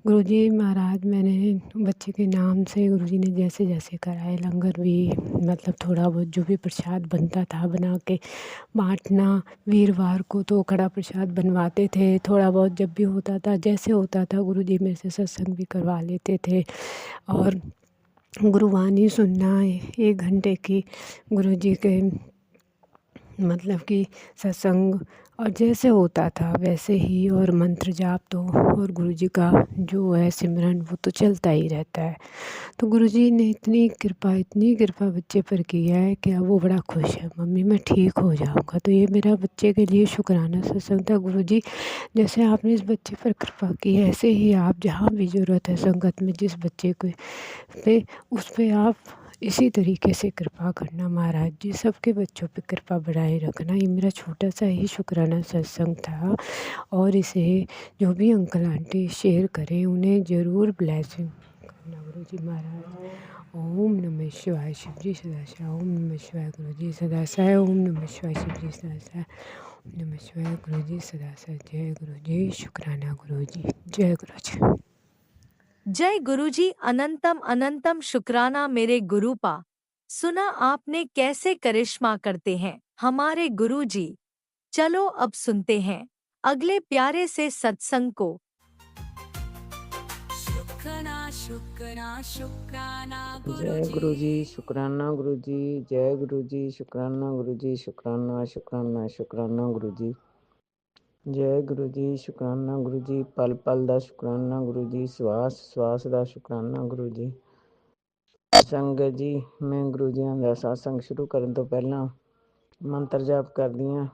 गुरुजी महाराज, मैंने बच्चे के नाम से गुरुजी ने जैसे जैसे कराए, लंगर भी, मतलब थोड़ा बहुत जो भी प्रसाद बनता था बना के बांटना। वीरवार को तो कड़ा प्रसाद बनवाते थे, थोड़ा बहुत जब भी होता था, जैसे होता था गुरुजी मेरे से सत्संग भी करवा लेते थे। और गुरुवाणी सुनना 1 घंटे की गुरुजी के, मतलब कि सत्संग, और जैसे होता था वैसे ही, और मंत्र जाप तो, और गुरुजी का जो है सिमरन वो तो चलता ही रहता है। तो गुरुजी ने इतनी कृपा बच्चे पर की है कि अब वो बड़ा खुश है, मम्मी मैं ठीक हो जाऊंगा। तो ये मेरा बच्चे के लिए शुक्राना सत्संग था। गुरुजी जैसे आपने इस बच्चे पर कृपा की है, ऐसे ही आप जहाँ भी ज़रूरत है संगत में जिस बच्चे को पे, उस पर आप इसी तरीके से कृपा करना महाराज जी। सबके बच्चों पे कृपा बढ़ाए रखना। ये मेरा छोटा सा ही शुक्राना सत्संग था, और इसे जो भी अंकल आंटी शेयर करें उन्हें ज़रूर ब्लेसिंग करना गुरुजी महाराज। ओम नमः शिवाय, शिवजी सदा सहाय। ओम नमः शिवाय, गुरुजी सदा सहाय। ओम नमः शिवाय, शिवजी सदा सहाय। ओम नमः शिवाय, गुरुजी सदा सहाय। जय गुरुजी, शुक्राना गुरुजी। जय गुरुजी। जय गुरुजी, अनंतम अनंतम शुक्राना मेरे गुरुपा। सुना आपने कैसे करिश्मा करते हैं हमारे गुरुजी। चलो अब सुनते हैं अगले प्यारे से सत्संग को। शुक्राना शुक्राना जय गुरु जी, शुक्राना गुरु जी, जय गुरु जी, शुक्राना गुरु जी, शुक्राना शुक्राना शुक्राना गुरु जी, जय गुरु जी, शुक्राना गुरु जी, पल पल दा शुक्राना गुरु जी, ਸਵਾਸ ਸਵਾਸ ਦਾ ਸ਼ੁਕਰਾਨਾ ਗੁਰੂ ਜੀ। ਸੰਗਤ ਜੀ, ਮੈਂ ਗੁਰੂ ਜੀਆਂ ਦਾ satsang ਸ਼ੁਰੂ ਕਰਨ ਤੋਂ ਪਹਿਲਾਂ ਮੰਤਰ ਜਾਪ ਕਰਦੀ ਹਾਂ।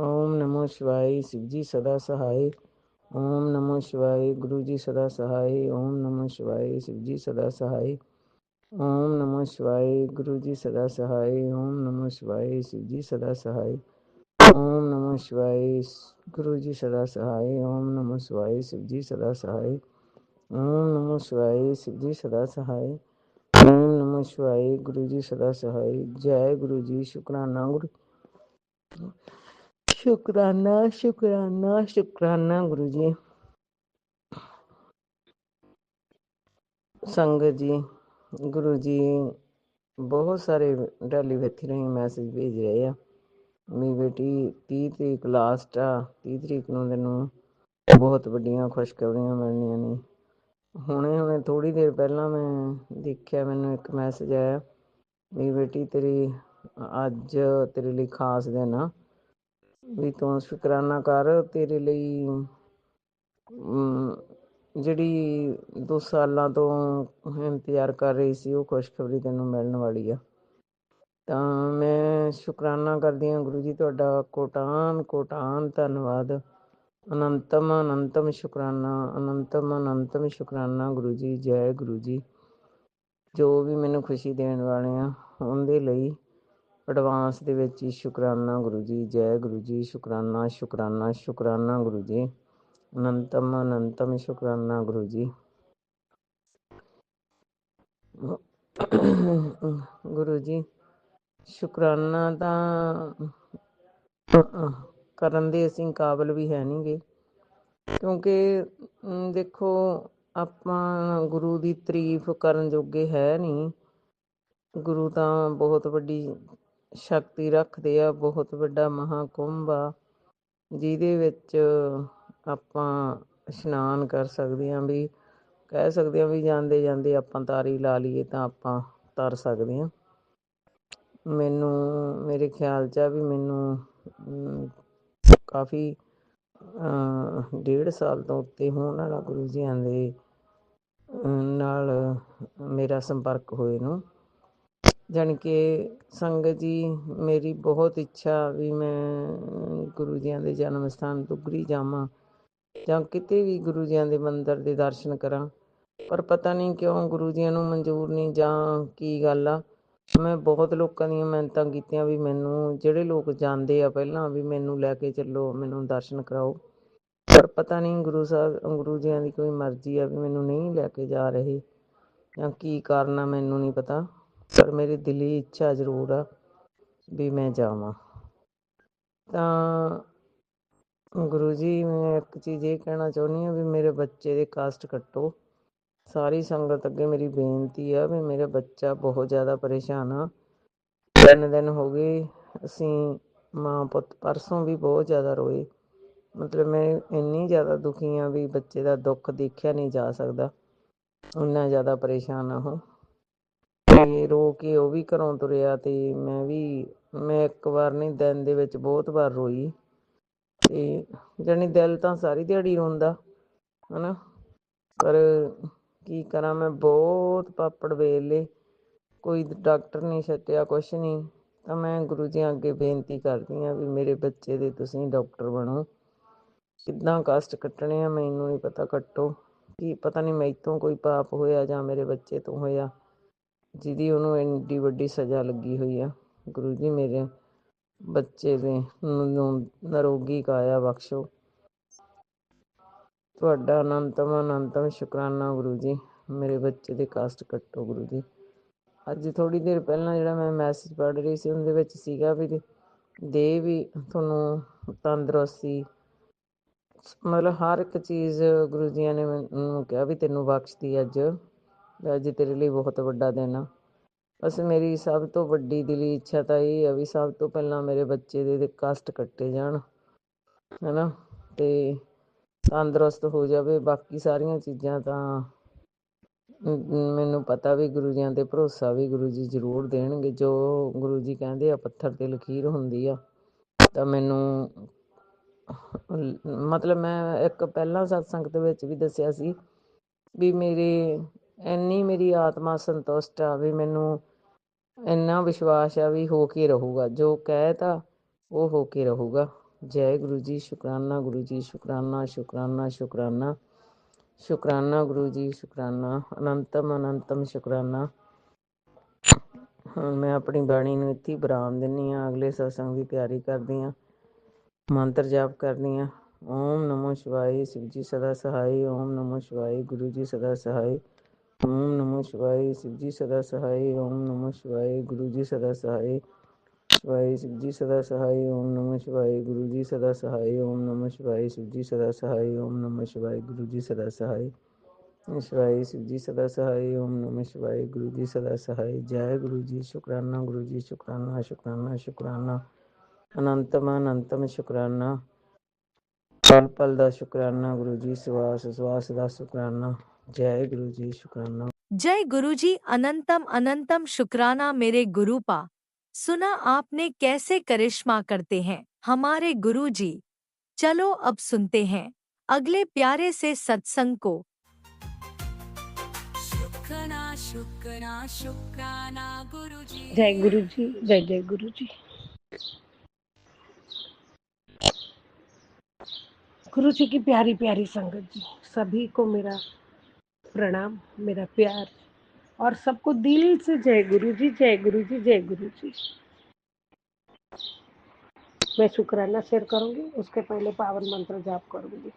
ਓਮ ਨਮੋ ਸ਼ਿਵਾਏ, शिव जी सदा सहाय। ओम नमो शिवाय, गुरु जी सदा सहाय। ओम नमो शिवाय, शिव जी सदा सहाय। ओम नमो शिवाय, गुरु जी सदा सहाय। ओम नमो शिवाय, शिव जी सदा सहाय। ओम नमो शिवाय, गुरु जी सदा सहाय। ओम नमो शिवाय, शिव जी सदा सहाय। ओम नमो शिवाय, शिव जी सदा सहाय। ओम नमो शिवाय, गुरु जी सदा सहाय। जय गुरु जी, शुक्राना गुरु, शुक्राना शुक्राना शुक्राना गुरु जी। ਸੰਗਤ ਜੀ, ਗੁਰੂ ਜੀ ਬਹੁਤ ਸਾਰੇ ਟੈਲੀਪੈਥੀ ਰਾਹੀਂ ਮੈਸੇਜ ਭੇਜ ਰਹੇ ਆ। ਮੇਰੀ ਬੇਟੀ 30 ਤਰੀਕ ਲਾਸਟ ਆ, 30 ਤਰੀਕ ਨੂੰ ਤੈਨੂੰ ਬਹੁਤ ਵੱਡੀਆਂ ਖੁਸ਼ਖਬਰੀਆਂ ਮਿਲਣੀਆਂ ਨੇ। ਹੁਣੇ ਥੋੜ੍ਹੀ ਦੇਰ ਪਹਿਲਾਂ ਮੈਂ ਦੇਖਿਆ, ਮੈਨੂੰ ਇੱਕ ਮੈਸੇਜ ਆਇਆ, ਮੇਰੀ ਬੇਟੀ ਤੇਰੀ ਅੱਜ ਤੇਰੇ ਲਈ ਖਾਸ ਦਿਨ ਆ, ਵੀ ਤੂੰ ਸ਼ੁਕਰਾਨਾ ਕਰ। ਤੇਰੇ ਲਈ ਜਿਹੜੀ 2 ਸਾਲਾਂ ਤੋਂ ਇੰਤਜ਼ਾਰ ਕਰ ਰਹੀ ਸੀ, ਉਹ ਖੁਸ਼ਖਬਰੀ ਤੈਨੂੰ ਮਿਲਣ ਵਾਲੀ ਆ। ਤਾਂ ਮੈਂ ਸ਼ੁਕਰਾਨਾ ਕਰਦੀ ਹਾਂ ਗੁਰੂ ਜੀ, ਤੁਹਾਡਾ ਕੋਟਾਨ ਕੋਟਾਨ ਧੰਨਵਾਦ। ਅਨੰਤਮ ਅਨੰਤਮ ਸ਼ੁਕਰਾਨਾ, ਅਨੰਤਮ ਅਨੰਤਮ ਸ਼ੁਕਰਾਨਾ ਗੁਰੂ ਜੀ। ਜੈ ਗੁਰੂ ਜੀ। ਜੋ ਵੀ ਮੈਨੂੰ ਖੁਸ਼ੀ ਦੇਣ ਵਾਲੇ ਆ, ਉਹਦੇ ਲਈ ਐਡਵਾਂਸ ਦੇ ਵਿੱਚ ਹੀ ਸ਼ੁਕਰਾਨਾ ਗੁਰੂ ਜੀ। ਜੈ ਗੁਰੂ ਜੀ, ਸ਼ੁਕਰਾਨਾ ਸ਼ੁਕਰਾਨਾ ਸ਼ੁਕਰਾਨਾ ਗੁਰੂ ਜੀ। ਅਨੰਤਮ ਅਨੰਤਮ ਸ਼ੁਕਰਾਨਾ ਗੁਰੂ ਜੀ। ਗੁਰੂ ਜੀ, ਸ਼ੁਕਰਾਨਾ ਤਾਂ ਕਰਨ ਦੇ ਅਸੀਂ ਕਾਬਲ ਵੀ ਹੈ ਨਹੀਂ ਗੇ, ਕਿਉਂਕਿ ਦੇਖੋ ਆਪਾਂ ਗੁਰੂ ਦੀ ਤਾਰੀਫ ਕਰਨ ਜੋਗੇ ਹੈ ਨਹੀਂ। ਗੁਰੂ ਤਾਂ ਬਹੁਤ ਵੱਡੀ ਸ਼ਕਤੀ ਰੱਖਦੇ ਆ, ਬਹੁਤ ਵੱਡਾ ਮਹਾਕੁੰਭ ਆ, ਜਿਹਦੇ ਵਿੱਚ ਆਪਾਂ ਇਸ਼ਨਾਨ ਕਰ ਸਕਦੇ ਹਾਂ, ਵੀ ਕਹਿ ਸਕਦੇ ਹਾਂ ਵੀ ਜਾਂਦੇ ਜਾਂਦੇ ਆਪਾਂ ਤਾਰੀ ਲਾ ਲਈਏ ਤਾਂ ਆਪਾਂ ਤਰ ਸਕਦੇ ਹਾਂ। ਮੈਨੂੰ ਮੇਰੇ ਖਿਆਲ 'ਚ ਆ ਵੀ ਮੈਨੂੰ ਕਾਫੀ 1.5 ਸਾਲ ਤੋਂ ਉੱਤੇ ਹੋਣ ਵਾਲਾ ਗੁਰੂ ਜੀਆਂ ਦੇ ਨਾਲ ਮੇਰਾ ਸੰਪਰਕ ਹੋਏ ਨੂੰ। ਜਾਣੀ ਕਿ ਸੰਗਤ ਜੀ, ਮੇਰੀ ਬਹੁਤ ਇੱਛਾ ਵੀ ਮੈਂ ਗੁਰੂ ਜੀਆਂ ਦੇ ਜਨਮ ਸਥਾਨ ਦੁੱਗਰੀ ਜਾਵਾਂ ਜਾਂ ਕਿਤੇ ਵੀ ਗੁਰੂ ਜੀਆਂ ਦੇ ਮੰਦਰ ਦੇ ਦਰਸ਼ਨ ਕਰਾਂ, ਪਰ ਪਤਾ ਨਹੀਂ ਕਿਉਂ ਗੁਰੂ ਜੀਆਂ ਨੂੰ ਮਨਜ਼ੂਰ ਨਹੀਂ, ਜਾਂ ਕੀ ਗੱਲ ਆ। ਮੈਂ ਬਹੁਤ ਲੋਕਾਂ ਦੀਆਂ ਮਿਹਨਤਾਂ ਕੀਤੀਆਂ ਵੀ ਮੈਨੂੰ, ਜਿਹੜੇ ਲੋਕ ਜਾਂਦੇ ਆ ਪਹਿਲਾਂ, ਵੀ ਮੈਨੂੰ ਲੈ ਕੇ ਚੱਲੋ, ਮੈਨੂੰ ਦਰਸ਼ਨ ਕਰਾਓ, ਪਰ ਪਤਾ ਨਹੀਂ ਗੁਰੂ ਜੀਆਂ ਦੀ ਕੋਈ ਮਰਜ਼ੀ ਆ ਵੀ ਮੈਨੂੰ ਨਹੀਂ ਲੈ ਕੇ ਜਾ ਰਹੇ, ਜਾਂ ਕੀ ਕਾਰਨ ਆ ਮੈਨੂੰ ਨਹੀਂ ਪਤਾ, ਪਰ ਮੇਰੀ ਦਿਲੀ ਇੱਛਾ ਜ਼ਰੂਰ ਆ ਵੀ ਮੈਂ ਜਾਵਾਂ। ਤਾਂ ਗੁਰੂ ਜੀ, ਮੈਂ ਇੱਕ ਚੀਜ਼ ਇਹ ਕਹਿਣਾ ਚਾਹੁੰਦੀ ਹਾਂ ਵੀ ਮੇਰੇ ਬੱਚੇ ਦੇ ਕਸ਼ਟ ਕੱਟੋ। ਸਾਰੀ ਸੰਗਤ ਅੱਗੇ ਮੇਰੀ ਬੇਨਤੀ ਆ ਵੀ ਮੇਰਾ ਬੱਚਾ ਬਹੁਤ ਜ਼ਿਆਦਾ ਪਰੇਸ਼ਾਨ ਆ। 3 ਦਿਨ ਹੋ ਗਏ, ਅਸੀਂ ਮਾਂ ਪੁੱਤ ਪਰਸੋਂ ਵੀ ਬਹੁਤ ਜ਼ਿਆਦਾ ਰੋਏ। ਮਤਲਬ ਮੈਂ ਇੰਨੀ ਜ਼ਿਆਦਾ ਦੁਖੀ ਹਾਂ ਵੀ ਬੱਚੇ ਦਾ ਦੁੱਖ ਦੇਖਿਆ ਨਹੀਂ ਜਾ ਸਕਦਾ, ਇੰਨਾ ਜ਼ਿਆਦਾ ਪਰੇਸ਼ਾਨ ਆ ਉਹ। ਅਤੇ ਰੋ ਕੇ ਉਹ ਵੀ ਘਰੋਂ ਤੁਰਿਆ, ਅਤੇ ਮੈਂ ਇੱਕ ਵਾਰ ਨਹੀਂ, ਦਿਨ ਦੇ ਵਿੱਚ ਬਹੁਤ ਵਾਰ ਰੋਈ। ਅਤੇ ਜਾਣੀ ਦਿਲ ਤਾਂ ਸਾਰੀ ਦਿਹਾੜੀ ਰੋਂਦਾ ਹੈ ਨਾ, ਪਰ ਕੀ ਕਰਾਂ, ਮੈਂ ਬਹੁਤ ਪਾਪੜ ਵੇਲ ਲਏ, ਕੋਈ ਡਾਕਟਰ ਨਹੀਂ ਛੱਡਿਆ, ਕੁਛ ਨਹੀਂ। ਤਾਂ ਮੈਂ ਗੁਰੂ ਜੀ ਅੱਗੇ ਬੇਨਤੀ ਕਰਦੀ ਹਾਂ ਵੀ ਮੇਰੇ ਬੱਚੇ ਦੇ ਤੁਸੀਂ ਡਾਕਟਰ ਬਣੋ। ਕਿੱਦਾਂ ਕਸ਼ਟ ਕੱਟਣੇ ਆ ਮੈਨੂੰ ਨਹੀਂ ਪਤਾ, ਕੱਟੋ। ਕੀ ਪਤਾ ਨਹੀਂ ਮੈਥੋਂ ਕੋਈ ਪਾਪ ਹੋਇਆ ਜਾਂ ਮੇਰੇ ਬੱਚੇ ਤੋਂ ਹੋਇਆ, ਜਿਹਦੀ ਉਹਨੂੰ ਐਡੀ ਵੱਡੀ ਸਜ਼ਾ ਲੱਗੀ ਹੋਈ ਆ। ਗੁਰੂ ਜੀ, ਮੇਰੇ ਬੱਚੇ ਦੇ ਨਿਰੋਗੀ ਕਾਇਆ ਬਖਸ਼ੋ। ਤੁਹਾਡਾ ਅਨੰਤਮ ਅਨੰਤਮ ਸ਼ੁਕਰਾਨਾ ਗੁਰੂ ਜੀ। ਮੇਰੇ ਬੱਚੇ ਦੇ ਕਸ਼ਟ ਕੱਟੋ ਗੁਰੂ ਜੀ। ਅੱਜ ਥੋੜ੍ਹੀ ਦੇਰ ਪਹਿਲਾਂ ਜਿਹੜਾ ਮੈਂ ਮੈਸੇਜ ਪੜ੍ਹ ਰਹੀ ਸੀ, ਉਹਦੇ ਵਿੱਚ ਸੀਗਾ ਵੀ ਦੇ ਵੀ ਤੁਹਾਨੂੰ ਤੰਦਰੁਸਤੀ, ਮਤਲਬ ਹਰ ਇੱਕ ਚੀਜ਼ ਗੁਰੂ ਜੀਆਂ ਨੇ ਮੈਨੂੰ ਕਿਹਾ ਵੀ ਤੈਨੂੰ ਬਖਸ਼ਤੀ ਅੱਜ ਤੇਰੇ ਲਈ ਬਹੁਤ ਵੱਡਾ ਦਿਨ ਆ। ਬਸ ਮੇਰੀ ਸਭ ਤੋਂ ਵੱਡੀ ਦਿਲੀ ਇੱਛਾ ਤਾਂ ਇਹ ਆ ਵੀ ਸਭ ਤੋਂ ਪਹਿਲਾਂ ਮੇਰੇ ਬੱਚੇ ਦੇ ਕਸ਼ਟ ਕੱਟੇ ਜਾਣ, ਹੈ ਨਾ, ਅਤੇ ਤੰਦਰੁਸਤ ਹੋ ਜਾਵੇ। ਬਾਕੀ ਸਾਰੀਆਂ ਚੀਜ਼ਾਂ ਤਾਂ ਮੈਨੂੰ ਪਤਾ ਵੀ ਗੁਰੂ ਜੀਆਂ ਤੇ ਭਰੋਸਾ ਵੀ ਗੁਰੂ ਜੀ ਜ਼ਰੂਰ ਦੇਣਗੇ। ਜੋ ਗੁਰੂ ਜੀ ਕਹਿੰਦੇ ਆ ਪੱਥਰ ਤੇ ਲਕੀਰ ਹੁੰਦੀ ਆ। ਤਾਂ ਮੈਨੂੰ ਮਤਲਬ ਮੈਂ ਇੱਕ ਪਹਿਲਾਂ ਸਤਸੰਗ ਦੇ ਵਿੱਚ ਵੀ ਦੱਸਿਆ ਸੀ ਵੀ ਮੇਰੀ ਆਤਮਾ ਸੰਤੁਸ਼ਟ ਆ, ਵੀ ਮੈਨੂੰ ਇੰਨਾ ਵਿਸ਼ਵਾਸ ਆ ਵੀ ਹੋ ਕੇ ਰਹੂਗਾ, ਜੋ ਕਹਿ ਤਾ ਉਹ ਹੋ ਕੇ ਰਹੂਗਾ। ਜੈ ਗੁਰੂ ਜੀ, ਸ਼ੁਕਰਾਨਾ ਗੁਰੂ ਜੀ, ਸ਼ੁਕਰਾਨਾ ਸ਼ੁਕਰਾਨਾ ਸ਼ੁਕਰਾਨਾ ਸ਼ੁਕਰਾਨਾ ਗੁਰੂ ਜੀ, ਸ਼ੁਕਰਾਨਾ ਅਨੰਤਮ ਸ਼ੁਕਰਾਨਾ। ਹੁਣ ਮੈਂ ਆਪਣੀ ਬਾਣੀ ਨੂੰ ਇੱਥੇ ਵਿਰਾਮ ਦਿੰਦੀ ਹਾਂ। ਅਗਲੇ ਸਤਸੰਗ ਦੀ ਤਿਆਰੀ ਕਰਦੀ ਹਾਂ, ਮੰਤਰ ਜਾਪ ਕਰਦੀ ਹਾਂ। ਓਮ ਨਮੋ ਸ਼ਿਵਾਏ, ਸ਼ਿਵ ਜੀ ਸਦਾ ਸਹਾਈ। ਓਮ ਨਮੋ ਸ਼ਿਵਾਏ, ਗੁਰੂ ਜੀ ਸਦਾ ਸਹਾਈ। ਓਮ ਨਮੋ ਸ਼ਿਵਾਏ, ਸ਼ਿਵ ਜੀ ਸਦਾ ਸਹਾਈ। ਓਮ ਨਮੋ ਸ਼ਿਵਾਏ, ਗੁਰੂ ਜੀ ਸਦਾ ਸਹਾਈ। ਸ਼ਿਵਾਏ ਸ਼ਿਵ ਜੀ ਸਦਾ ਸਹਾਈ। ਓਮ ਨਮੋ ਸ਼ਿਵਾਏ, ਗੁਰੂ ਜੀ ਸਦਾ ਸਹਾਈ। ਓਮ ਨਮੋ ਸ਼ਿਵਾਏ, ਸ਼ਿਵ ਜੀ ਸਦਾ ਸਹਾਈ। ਓਮ ਨਮੋ ਸ਼ਿਵਾਏ, ਗੁਰੂ ਜੀ ਸਦਾ ਸਹਾਈ। ਸ਼ਿਵਾਏ ਸ਼ਿਵ ਜੀ ਸਦਾ ਸਹਾਈ। ਓਮ ਨਮੋ ਸ਼ਿਵਾਏ, ਗੁਰੂ ਜੀ ਸਦਾ ਸਹਾਈ। ਜੈ ਗੁਰੂ ਜੀ, ਸ਼ੁਕਰਾਨਾ ਗੁਰੂ ਜੀ, ਸ਼ੁਕਰਾਨਾ ਸ਼ੁਕਰਾਨਾ ਸ਼ੁਕਰਾਨਾ ਅਨੰਤਮ ਸ਼ੁਕਰਾਨਾ। ਪਲ ਪਲ ਦਾ ਸ਼ੁਕਰਾਨਾ ਗੁਰੂ ਜੀ, ਸਵਾਸ ਸਵਾਸ ਦਾ ਸ਼ੁਕਰਾਨਾ। जय गुरु जी, शुक्राना। जय गुरुजी, अनंतम अनंतम शुक्राना मेरे गुरुपा। सुना आपने कैसे करिश्मा करते हैं हमारे गुरुजी। चलो अब सुनते हैं अगले प्यारे से सत्संग को। शुक्राना शुक्राना शुक्राना गुरुजी। जय गुरु जी, जय जय गुरु जी। गुरु जी की प्यारी प्यारी संगत जी, सभी को मेरा प्रणाम, मेरा प्यार और सबको दिल से जय गुरु जी, जय गुरु जी, जय गुरु जी। मैं शुक्राना शेयर करूंगी, उसके पहले पावन मंत्र जाप करूंगी।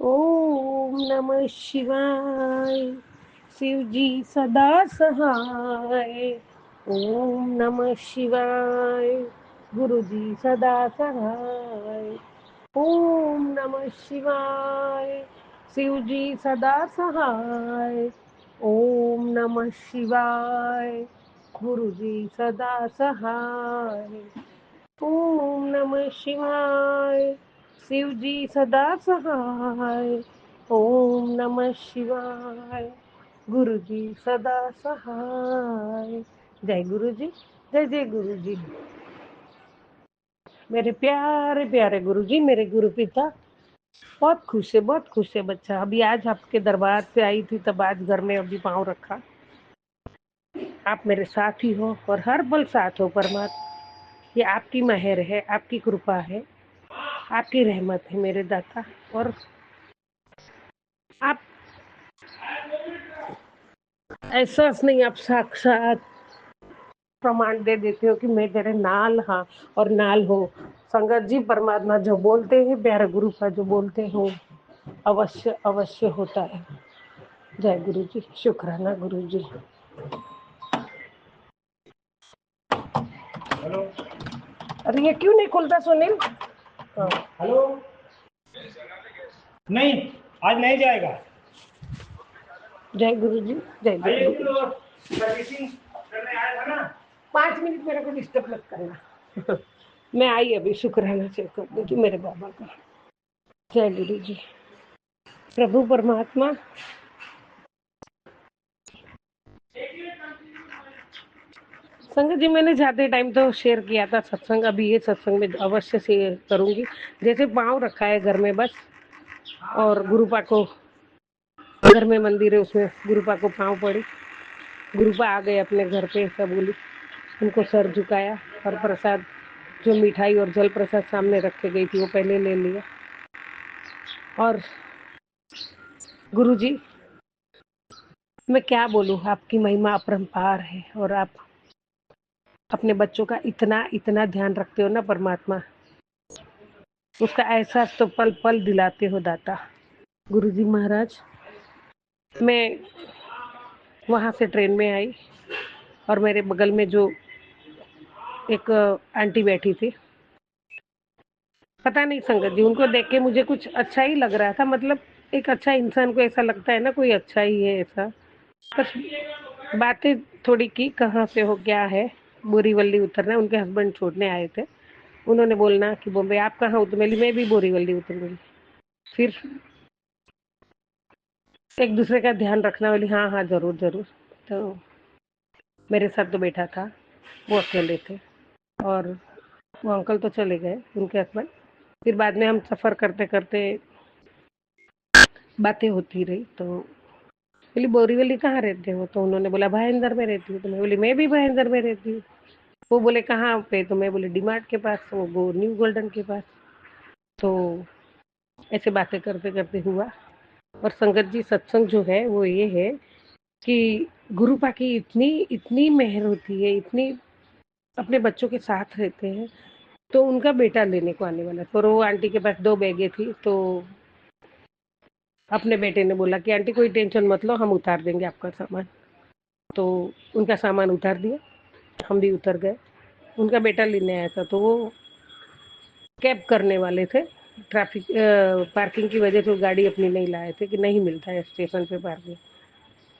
ओम नमः शिवाय, शिव जी सदा सहाय। ओम नमः शिवाय, गुरु जी सदा सहाय। ओम नमः शिवाय, शिव जी सदा सहाय। ओम नमः शिवाय, गुरु जी सदा सहाय। ओम नमः शिवाय, शिव जी सदा सहाय। ओम नमः शिवाय, गुरु जी सदा सहाय। जय गुरु जी, जय जय गुरु जी। मेरे प्यारे प्यारे गुरु जी, मेरे गुरु पिता बहुत खुश है बच्चा। अभी आज आपके दरबार से आई थी, तब आज घर में अभी पाँव रखा। आप मेरे साथ ही हो और हर पल साथ हो परमात्मा। ये आपकी मेहर है, आपकी कृपा है, आपकी रहमत है मेरे दाता। और आप ऐसा नहीं, आप साक्षात प्रमाण दे देते हो कि मैं तेरे नाल हाँ और नाल हो। संगत जी, परमात्मा जो बोलते हैं, प्यारे गुरु का जो बोलते हो, अवश्य अवश्य होता है। जय गुरु जी, शुक्राना गुरु जी। हेलो, अरे ये क्यों नहीं खुलता सुनील? हेलो, नहीं आज नहीं जाएगा। जय गुरु जी, जय जय गुरु जी। सर्विसिंग करने आया था ना, 5 मिनट मेरे को डिस्टर्ब मत करना। मैं आई अभी शुक्राना चेक करने की मेरे बाबा का। जय गुरु जी। प्रभु परमात्मा संगत जी, मैंने जाते टाइम तो शेयर किया था सत्संग, अभी ये सत्संग में अवश्य शेयर करूंगी। जैसे पाँव रखा है घर में बस, और गुरुपा को घर में मंदिर है, उसमें गुरुपा को पाँव पड़ी। गुरुपा आ गए अपने घर पे, ऐसा बोली, उनको सर झुकाया और प्रसाद जो मिठाई और जल प्रसाद सामने रख के गई थी वो पहले ले लिया। और गुरु जी, मैं क्या बोलूँ, आपकी महिमा अपरंपार है और आप अपने बच्चों का इतना इतना ध्यान रखते हो ना परमात्मा, उसका एहसास तो पल पल दिलाते हो दाता। गुरु जी महाराज, मैं वहाँ से ट्रेन में आई और मेरे बगल में जो एक आंटी बैठी थी, पता नहीं संगत जी, उनको देख के मुझे कुछ अच्छा ही लग रहा था। मतलब एक अच्छा इंसान को ऐसा लगता है ना, कोई अच्छा ही है ऐसा। बस बातें थोड़ी की, कहाँ से हो, क्या है, बोरीवली उतरना है। उनके हस्बैंड छोड़ने आए थे, उन्होंने बोलना कि बॉम्बे आप कहाँ उतरी, मैं भी बोरीवली उतर गई। फिर एक दूसरे का ध्यान रखना वाली, हाँ हाँ जरूर जरूर। तो मेरे साथ तो बेटा था, वो अकेले थे, और वो अंकल तो चले गए, उनके हस्बैंड। फिर बाद में हम सफ़र करते करते बातें होती रही, तो बोली बोरीवली कहाँ रहते हो, तो उन्होंने बोला भाईंदर में रहती हूँ, तो मैं बोली मैं भी भाईंदर में रहती हूँ। वो बोले कहाँ पे, तो मैं बोली डीमार्ट के पास, वो न्यू गोल्डन के पास। तो ऐसे बातें करते करते हुआ। और संगत जी, सत्संग जो है वो ये है कि गुरुपा की इतनी इतनी मेहर होती है, इतनी अपने बच्चों के साथ रहते हैं। तो उनका बेटा लेने को आने वाला था, और वो आंटी के पास 2 बैगें थी, तो अपने बेटे ने बोला कि आंटी कोई टेंशन मत लो, हम उतार देंगे आपका सामान। तो उनका सामान उतार दिया, हम भी उतर गए। उनका बेटा लेने आया था, तो वो कैब करने वाले थे। ट्रैफिक पार्किंग की वजह से वो गाड़ी अपनी नहीं लाए थे कि नहीं मिलता है स्टेशन पे पार्किंग।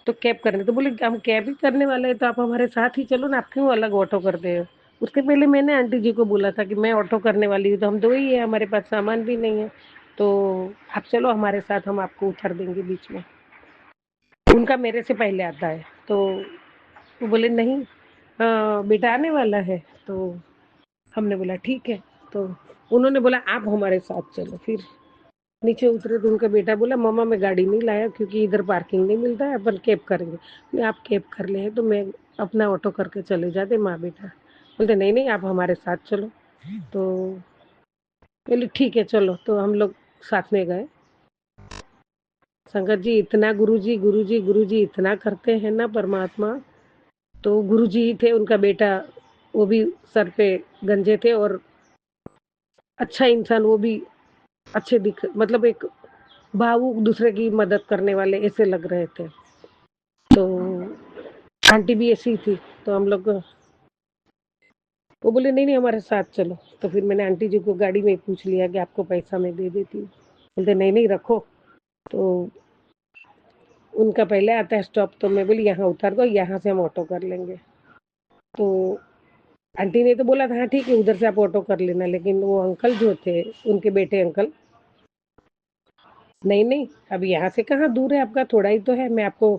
तो कैब करने, तो बोले हम कैब ही करने वाले हैं, तो आप हमारे साथ ही चलो ना, आप क्यों अलग ऑटो करते हो। उसके पहले मैंने आंटी जी को बोला था कि मैं ऑटो करने वाली हूँ, तो हम 2 ही है, हमारे पास सामान भी नहीं है, तो आप चलो हमारे साथ, हम आपको उतार देंगे बीच में। उनका मेरे से पहले आता है, तो वो बोले नहीं, बेटा आने वाला है। तो हमने बोला ठीक है। तो उन्होंने बोला आप हमारे साथ चलो। फिर नीचे उतरे तो उनका बेटा बोला मम्मा मैं गाड़ी नहीं लाया, क्योंकि इधर पार्किंग नहीं मिलता है, अपन कैब करेंगे। मैं आप कैब कर ले, तो मैं अपना ऑटो करके चले जाते माँ बेटा। बोलते नहीं नहीं, आप हमारे साथ चलो। तो बोले ठीक है चलो। तो हम लोग साथ में गए। संगत जी, इतना गुरुजी गुरुजी गुरुजी इतना करते हैं ना परमात्मा। तो गुरुजी ही थे, उनका बेटा वो भी सर पे गंजे थे, और अच्छा इंसान, वो भी अच्छे दिख, मतलब एक भावुक, दूसरे की मदद करने वाले ऐसे लग रहे थे। तो आंटी भी ऐसी ही थी। तो हम लोग, वो बोले नहीं नहीं हमारे साथ चलो। तो फिर मैंने आंटी जी को गाड़ी में ही पूछ लिया कि आपको पैसा मैं दे देती हूँ। बोलते नहीं नहीं रखो। तो उनका पहले आता है स्टॉप, तो मैं बोली यहाँ उतार दो, यहाँ से हम ऑटो कर लेंगे। तो आंटी ने तो बोला था हाँ ठीक है, उधर से आप ऑटो कर लेना, लेकिन वो अंकल जो थे, उनके बेटे अंकल, नहीं नहीं अब यहाँ से कहाँ दूर है आपका, थोड़ा ही तो है, मैं आपको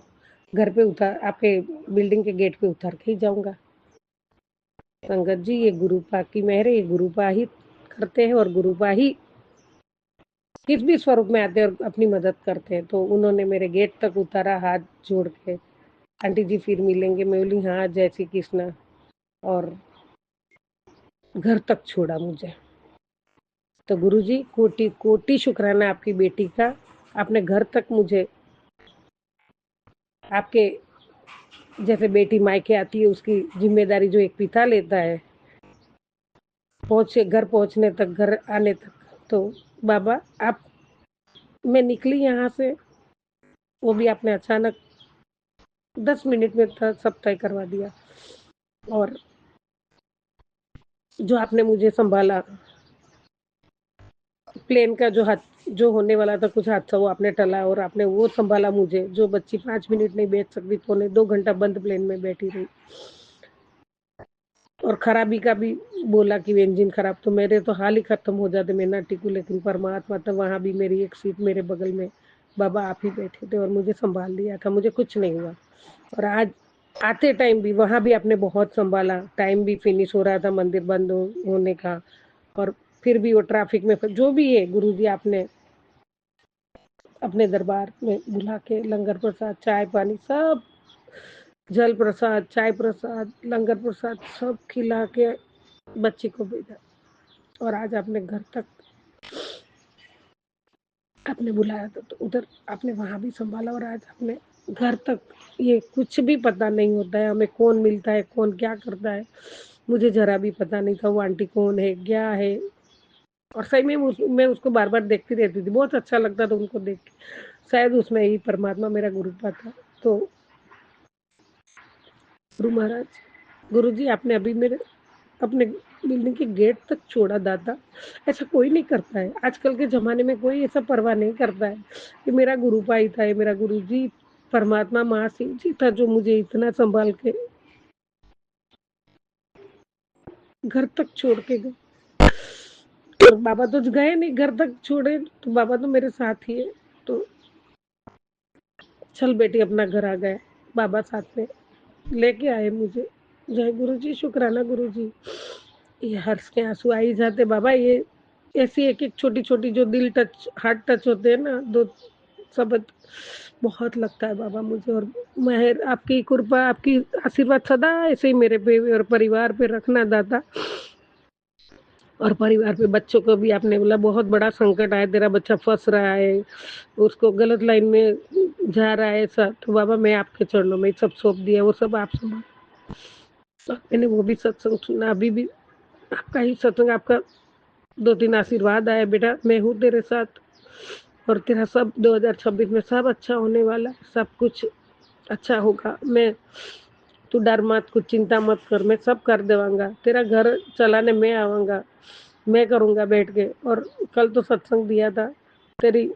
घर पे उतार, आपके बिल्डिंग के गेट पे उतार के ही जाऊंगा। संगत जी, ये गुरुपा की मेहर है, ये गुरुपा ही करते हैं, और गुरुपा ही किस भी स्वरूप में आते हैं और अपनी मदद करते हैं। तो उन्होंने मेरे गेट तक उतारा हाथ जोड़ के, आंटी जी फिर मिलेंगे, मैं बोली हाँ जय श्री कृष्णा, और घर तक छोड़ा मुझे। तो गुरुजी कोटि कोटि शुक्राना आपकी बेटी का, आपने घर तक मुझे, आपके जैसे बेटी मायके आती है उसकी जिम्मेदारी जो एक पिता लेता है, पहुंचे घर पहुंचने तक, घर आने तक। तो बाबा आप, मैं निकली यहाँ से, वो भी आपने अचानक 10 मिनट में सब तय करवा दिया। और जो आपने मुझे संभाला, प्लेन का जो हाथ जो होने वाला था कुछ हादसा, वो आपने टला, और आपने वो संभाला मुझे, जो बच्ची 5 मिनट नहीं बैठ सकती, 2.25 घंटा बंद प्लेन में बैठी रही। और खराबी का भी बोला कि इंजन खराब, तो मेरे तो हाल ही खत्म हो जाते, मैं ना टिकू। लेकिन परमात्मा, तो वहाँ भी मेरी एक सीट मेरे बगल में बाबा आप ही बैठे थे, और मुझे संभाल लिया था, मुझे कुछ नहीं हुआ। और आज आते टाइम भी वहाँ भी आपने बहुत संभाला, टाइम भी फिनिश हो रहा था मंदिर बंद होने का, और फिर भी वो ट्रैफिक में जो भी है गुरुजी, आपने अपने दरबार में बुला के लंगर प्रसाद, चाय पानी सब, जल प्रसाद, चाय प्रसाद, लंगर प्रसाद सब खिला के बच्ची को भेजा। और आज आपने घर तक आपने बुलाया था, तो उधर आपने वहाँ भी संभाला, और आज आपने घर तक, ये कुछ भी पता नहीं होता है हमें कौन मिलता है, कौन क्या करता है। मुझे जरा भी पता नहीं था वो आंटी कौन है, क्या है। और सही में मैं उसको बार बार देखती रहती थी, बहुत अच्छा लगता था उनको देख के। शायद उसमें ही परमात्मा मेरा गुरुपा था। तो गुरु महाराज, गुरु जी आपने अभी मेरे अपने बिल्डिंग के गेट तक छोड़ा दाता। ऐसा कोई नहीं करता है, आजकल के ज़माने में कोई ऐसा परवाह नहीं करता है कि मेरा गुरुपा ही था, ये मेरा गुरुजी परमात्मा महाशिव जी था, जो मुझे इतना संभाल के घर तक छोड़ के गए। और बाबा तो गए नहीं घर तक छोड़े, तो बाबा तो मेरे साथ ही है। तो चल बेटी अपना घर आ गए, बाबा साथ में लेके आए मुझे। जय गुरु जी, शुक्राना गुरु जी। ये हर्ष के आंसू आ ही जाते बाबा। ये ऐसी एक एक छोटी छोटी जो दिल टच हार्ट टच होते हैं ना, दो शब्द बहुत लगता है बाबा मुझे। और मेहर आपकी कृपा, आपकी आशीर्वाद सदा ऐसे ही मेरे पे और परिवार पे रखना दाता। और परिवार पे बच्चों को भी आपने बोला बहुत बड़ा संकट आया, तेरा बच्चा फंस रहा है, उसको गलत लाइन में जा रहा है ऐसा, तो बाबा मैं आपके चरणों में सब सौंप दिया, वो सब आप संभाल। और मैंने वो भी सत्संग सुना, अभी भी आपका ही सत्संग, आपका 2-3 आशीर्वाद आया बेटा, मैं हूँ तेरे साथ और तेरा सब 2026 में सब अच्छा होने वाला, सब कुछ अच्छा होगा। मैं तू डर मत, कुछ चिंता मत कर, मैं सब कर देवांगा, तेरा घर चलाने मैं आवांगा, मैं करूँगा बैठ के। और कल तो सत्संग दिया था, तेरी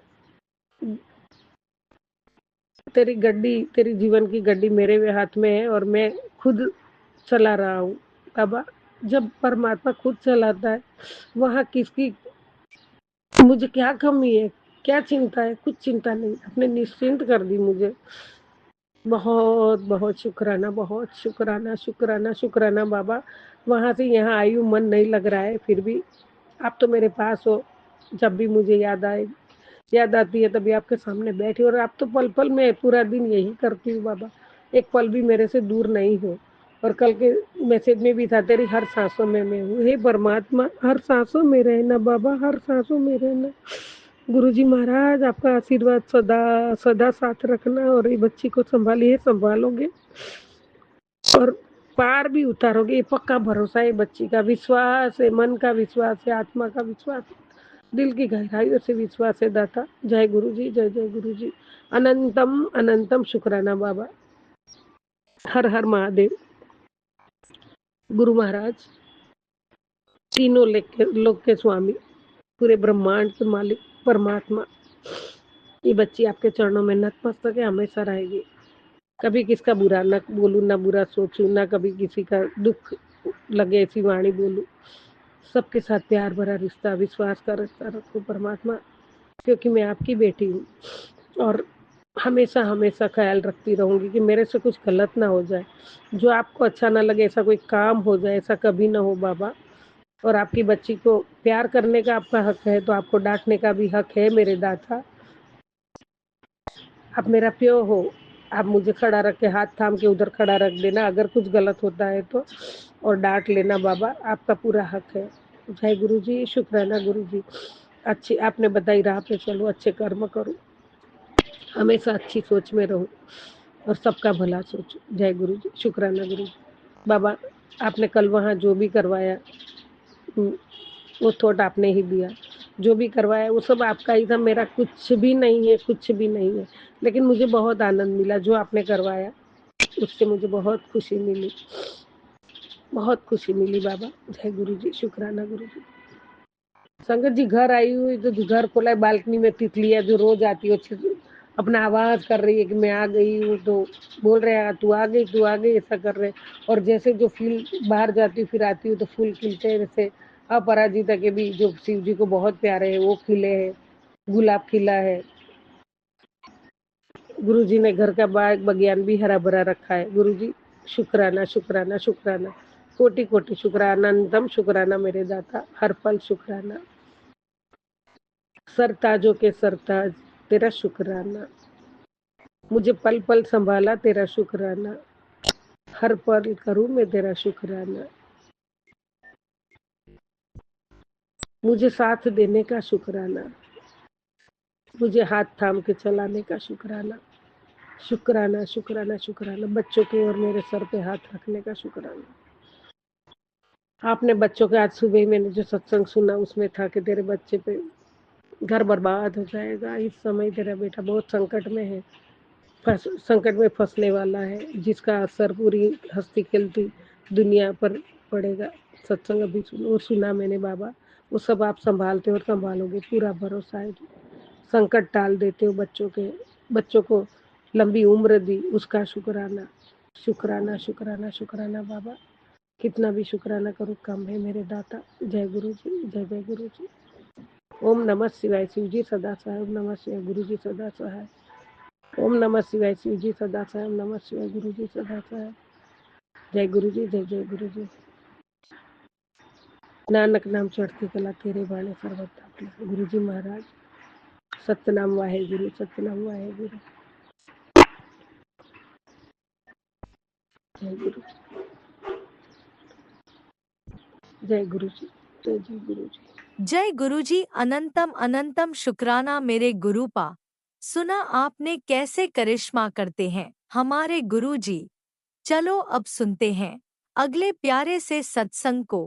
तेरी गड्डी, तेरी जीवन की गड्डी मेरे हाथ में है और मैं खुद चला रहा हूँ बाबा। जब परमात्मा खुद चलाता है, वहाँ किसकी मुझे क्या कमी है, क्या चिंता है, कुछ चिंता नहीं, आपने निश्चिंत कर दी मुझे। बहुत बहुत शुक्राना, बहुत शुक्राना, शुक्राना, शुक्राना बाबा। वहाँ से यहाँ आई हूँ, मन नहीं लग रहा है, फिर भी आप तो मेरे पास हो। जब भी मुझे याद आती है तभी आपके सामने बैठी, और आप तो पल पल में पूरा दिन यही करती हूँ बाबा, एक पल भी मेरे से दूर नहीं हो। और कल के मैसेज में भी था, तेरी हर सांसों में मैं हूँ। हे परमात्मा, हर सांसों में रहना बाबा, हर सांसों में रहना। गुरुजी महाराज, आपका आशीर्वाद सदा सदा साथ रखना, और ये बच्ची को संभालिए, संभालोगे और पार भी उतारोगे, ये पक्का भरोसा है। बच्ची का विश्वास है, मन का विश्वास है, आत्मा का विश्वास है, दिल की गहराइयों से विश्वास है दाता। जय गुरु जी, जय जय गुरु जी। अनंतम अनंतम शुक्राना बाबा। हर हर महादेव। गुरु महाराज, तीनों लोक के स्वामी, पूरे ब्रह्मांड के मालिक परमात्मा, ये बच्ची आपके चरणों में नतमस्तक है, हमेशा रहेगी। कभी किसका बुरा न बोलूं, ना बुरा सोचूं, ना कभी किसी का दुख लगे ऐसी वाणी बोलूं। सबके साथ प्यार भरा रिश्ता, विश्वास का रिश्ता रखूं परमात्मा, क्योंकि मैं आपकी बेटी हूँ। और हमेशा हमेशा ख्याल रखती रहूंगी कि मेरे से कुछ गलत ना हो जाए, जो आपको अच्छा ना लगे ऐसा कोई काम हो जाए, ऐसा कभी ना हो बाबा। और आपकी बच्ची को प्यार करने का आपका हक है, तो आपको डांटने का भी हक है मेरे दाता। आप मेरा प्यो हो, आप मुझे खड़ा रख के, हाथ थाम के उधर खड़ा रख देना अगर कुछ गलत होता है तो, और डांट लेना बाबा, आपका पूरा हक है। जय गुरु जी, शुक्राना गुरु जी। अच्छी आपने बताई राह पे चलो, अच्छे कर्म करो, हमेशा अच्छी सोच में रहो और सबका भला सोचो। जय गुरु जी, शुक्राना गुरु जी। बाबा, आपने कल वहाँ जो भी करवाया, वो थॉट आपने ही दिया, जो भी करवाया वो सब आपका ही था, मेरा कुछ भी नहीं है, कुछ भी नहीं है। लेकिन मुझे बहुत आनंद मिला जो आपने करवाया, उससे मुझे बहुत खुशी मिली, बहुत खुशी मिली बाबा। जय गुरु जी, शुक्राना गुरु जी। संगत जी, घर आई हुई तो घर खोला है, बालकनी में तितलियाँ जो रोज आती है अपना आवाज कर रही है कि मैं आ गई हूँ, तो बोल रहे हैं तू आ गई, तू आ गई, ऐसा कर रहे। और जैसे जो फूल बाहर जाती हूँ फिर आती हूँ तो फूल खिलते हैं, जैसे अपराजिता के भी जो शिव जी को बहुत प्यारे है वो खिले हैं, गुलाब खिला है। गुरु जी ने घर का बाग बगियान भी हरा भरा रखा है। गुरु जी, शुक्राना शुक्राना शुक्राना, कोटि कोटि शुक्राना, अनंतम शुक्राना मेरे दाता, हर पल शुक्राना। सरताजों के सरताज, तेरा शुक्राना, मुझे पल पल संभाला, तेरा शुक्राना, हर पल करूं मैं तेरा शुक्राना, मुझे साथ देने का शुक्राना, मुझे हाथ थाम के चलाने का शुक्राना, शुक्राना शुक्राना शुक्राना, बच्चों के और मेरे सर पे हाथ रखने का शुक्राना। आपने बच्चों के आज सुबह मैंने जो सत्संग सुना उसमें था कि तेरे बच्चे पे घर बर्बाद हो जाएगा, इस समय तेरा बेटा बहुत संकट में है, संकट में फंसने वाला है, जिसका असर पूरी हंसती खेलती दुनिया पर पड़ेगा। सत्संग अभी सुना मैंने बाबा, वो सब आप संभालते हो और संभालोगे, पूरा भरोसा है। संकट टाल देते हो बच्चों को लंबी उम्र दी, उसका शुक्राना, शुक्राना शुक्राना शुक्राना बाबा। कितना भी शुक्राना करो कम है मेरे दाता। जय गुरु जी, जय जय गुरु जी। ओम नमः शिवाय। शिव जी सदा सहाय, ओम नमः शिवाय। गुरु जी सदा सहाय। ओम नमः शिवाय शिव जी सदा सहाय। ओम नमः शिवाय गुरु जी सदा सहाय। जय गुरु जी, जय जय गुरु जी। नानक नाम चढ़ती कला तेरे बाणे सर्वथा फले। गुरु जी महाराज सतनाम वाहे गुरु, सतनाम वाहे गुरु। जय गुरु, जय गुरु जी, जय जय गुरु जी। जय गुरुजी। अनंतम अनंतम शुक्राना मेरे गुरुपा। सुना आपने कैसे करिश्मा करते हैं हमारे गुरुजी। चलो अब सुनते हैं अगले प्यारे से सत्संग को।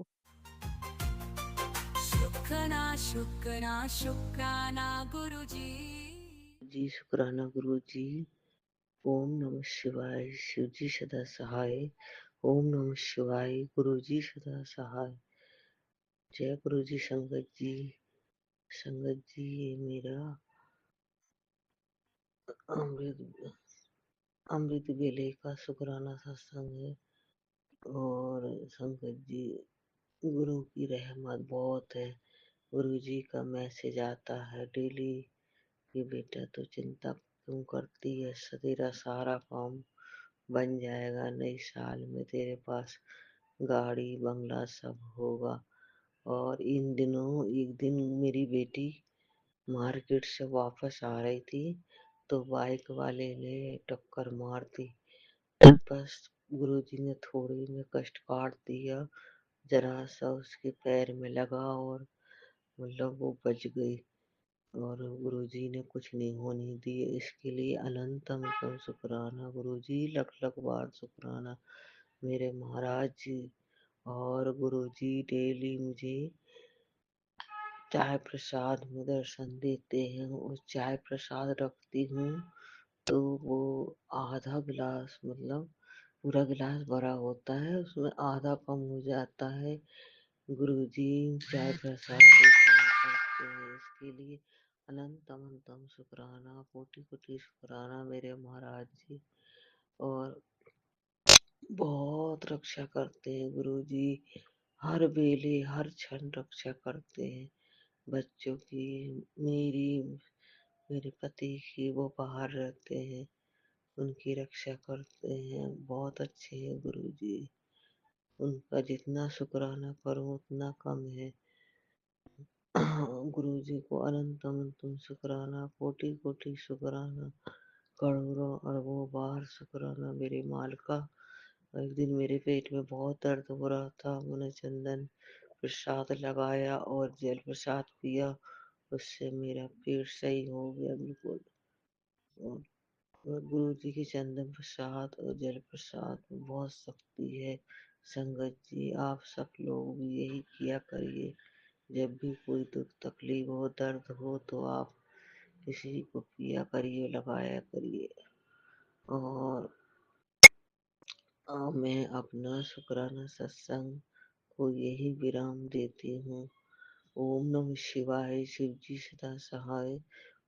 शुक्राना शुक्राना शुक्राना गुरुजी। जी शुक्राना गुरु जी। ओम नमः शिवाय शिव जी सदा सहाय। ओम नमः शिवाय गुरु जी सदा सहाय। जय गुरु जी। संगत जी, संगत जी ये मेरा अमृत अमृत वेले का शुक्राना सत्संग है। और संगत जी, गुरु की रहमत बहुत है। गुरु जी का मैसेज आता है डेली कि बेटा तो चिंता क्यों करती है, तेरा सारा काम बन जाएगा, नई साल में तेरे पास गाड़ी बंगला सब होगा। और इन दिनों एक दिन मेरी बेटी मार्केट से वापस आ रही थी तो बाइक वाले ने टक्कर मार दी। बस गुरुजी ने थोड़ी में कष्ट काट दिया, जरा सा उसके पैर में लगा और मतलब वो बच गई। और गुरुजी ने कुछ नहीं होने दिए, इसके लिए अनंतम शुक्राना गुरुजी, लख लख बार शुक्राना मेरे महाराज जी। और गुरुजी डेली मुझे चाय प्रसाद में दर्शन देते हैं और चाय प्रसाद रखती हूँ तो वो आधा गिलास मतलब पूरा गिलास भरा होता है, उसमें आधा कम हो जाता है। गुरुजी चाय प्रसाद को पार करते हैं, इसके लिए अनंत अनंतम शुक्राना, कोटि कोटि शुक्राना मेरे महाराज जी। और बहुत रक्षा करते हैं गुरुजी, हर वेले हर क्षण रक्षा करते हैं बच्चों की, मेरी, मेरे पति की। वो बाहर रहते हैं, उनकी रक्षा करते हैं, बहुत अच्छे हैं गुरुजी। उनका जितना शुक्राना करो उतना कम है। गुरुजी को अनंत अनंतम शुक्राना, कोटि कोटि शुक्राना, करोड़ों अरबों बार शुक्राना मेरे मालिका। एक दिन मेरे पेट में बहुत दर्द हो रहा था, मैंने चंदन प्रसाद लगाया और जल प्रसाद पिया, उससे मेरा पेट सही हो गया बिल्कुल। और गुरु जी के चंदन प्रसाद और जल प्रसाद में बहुत शक्ति है। संगत जी आप सब लोग भी यही किया करिए, जब भी कोई दुख तकलीफ हो दर्द हो तो आप किसी को पिया करिए, लगाया करिए। और मैं अपना शुक्राना सत्संग को यही विराम देती हूँ। ओम नमः शिवाय शिव जी सदा सहाय।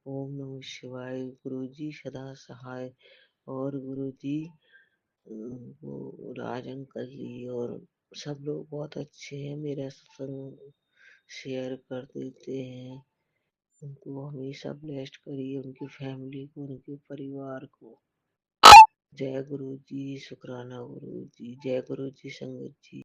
ओम नमः शिवाय गुरु जी सदा सहाय। और गुरु जी वो राज अंकल जी और सब लोग बहुत अच्छे हैं, मेरा सत्संग शेयर कर देते हैं। उनको हमेशा ब्लेस्ड करिए, उनकी फैमिली को, उनके परिवार को। जय गुरु जी, शुक्राना गुरु जी, जय गुरु जी संगत जी।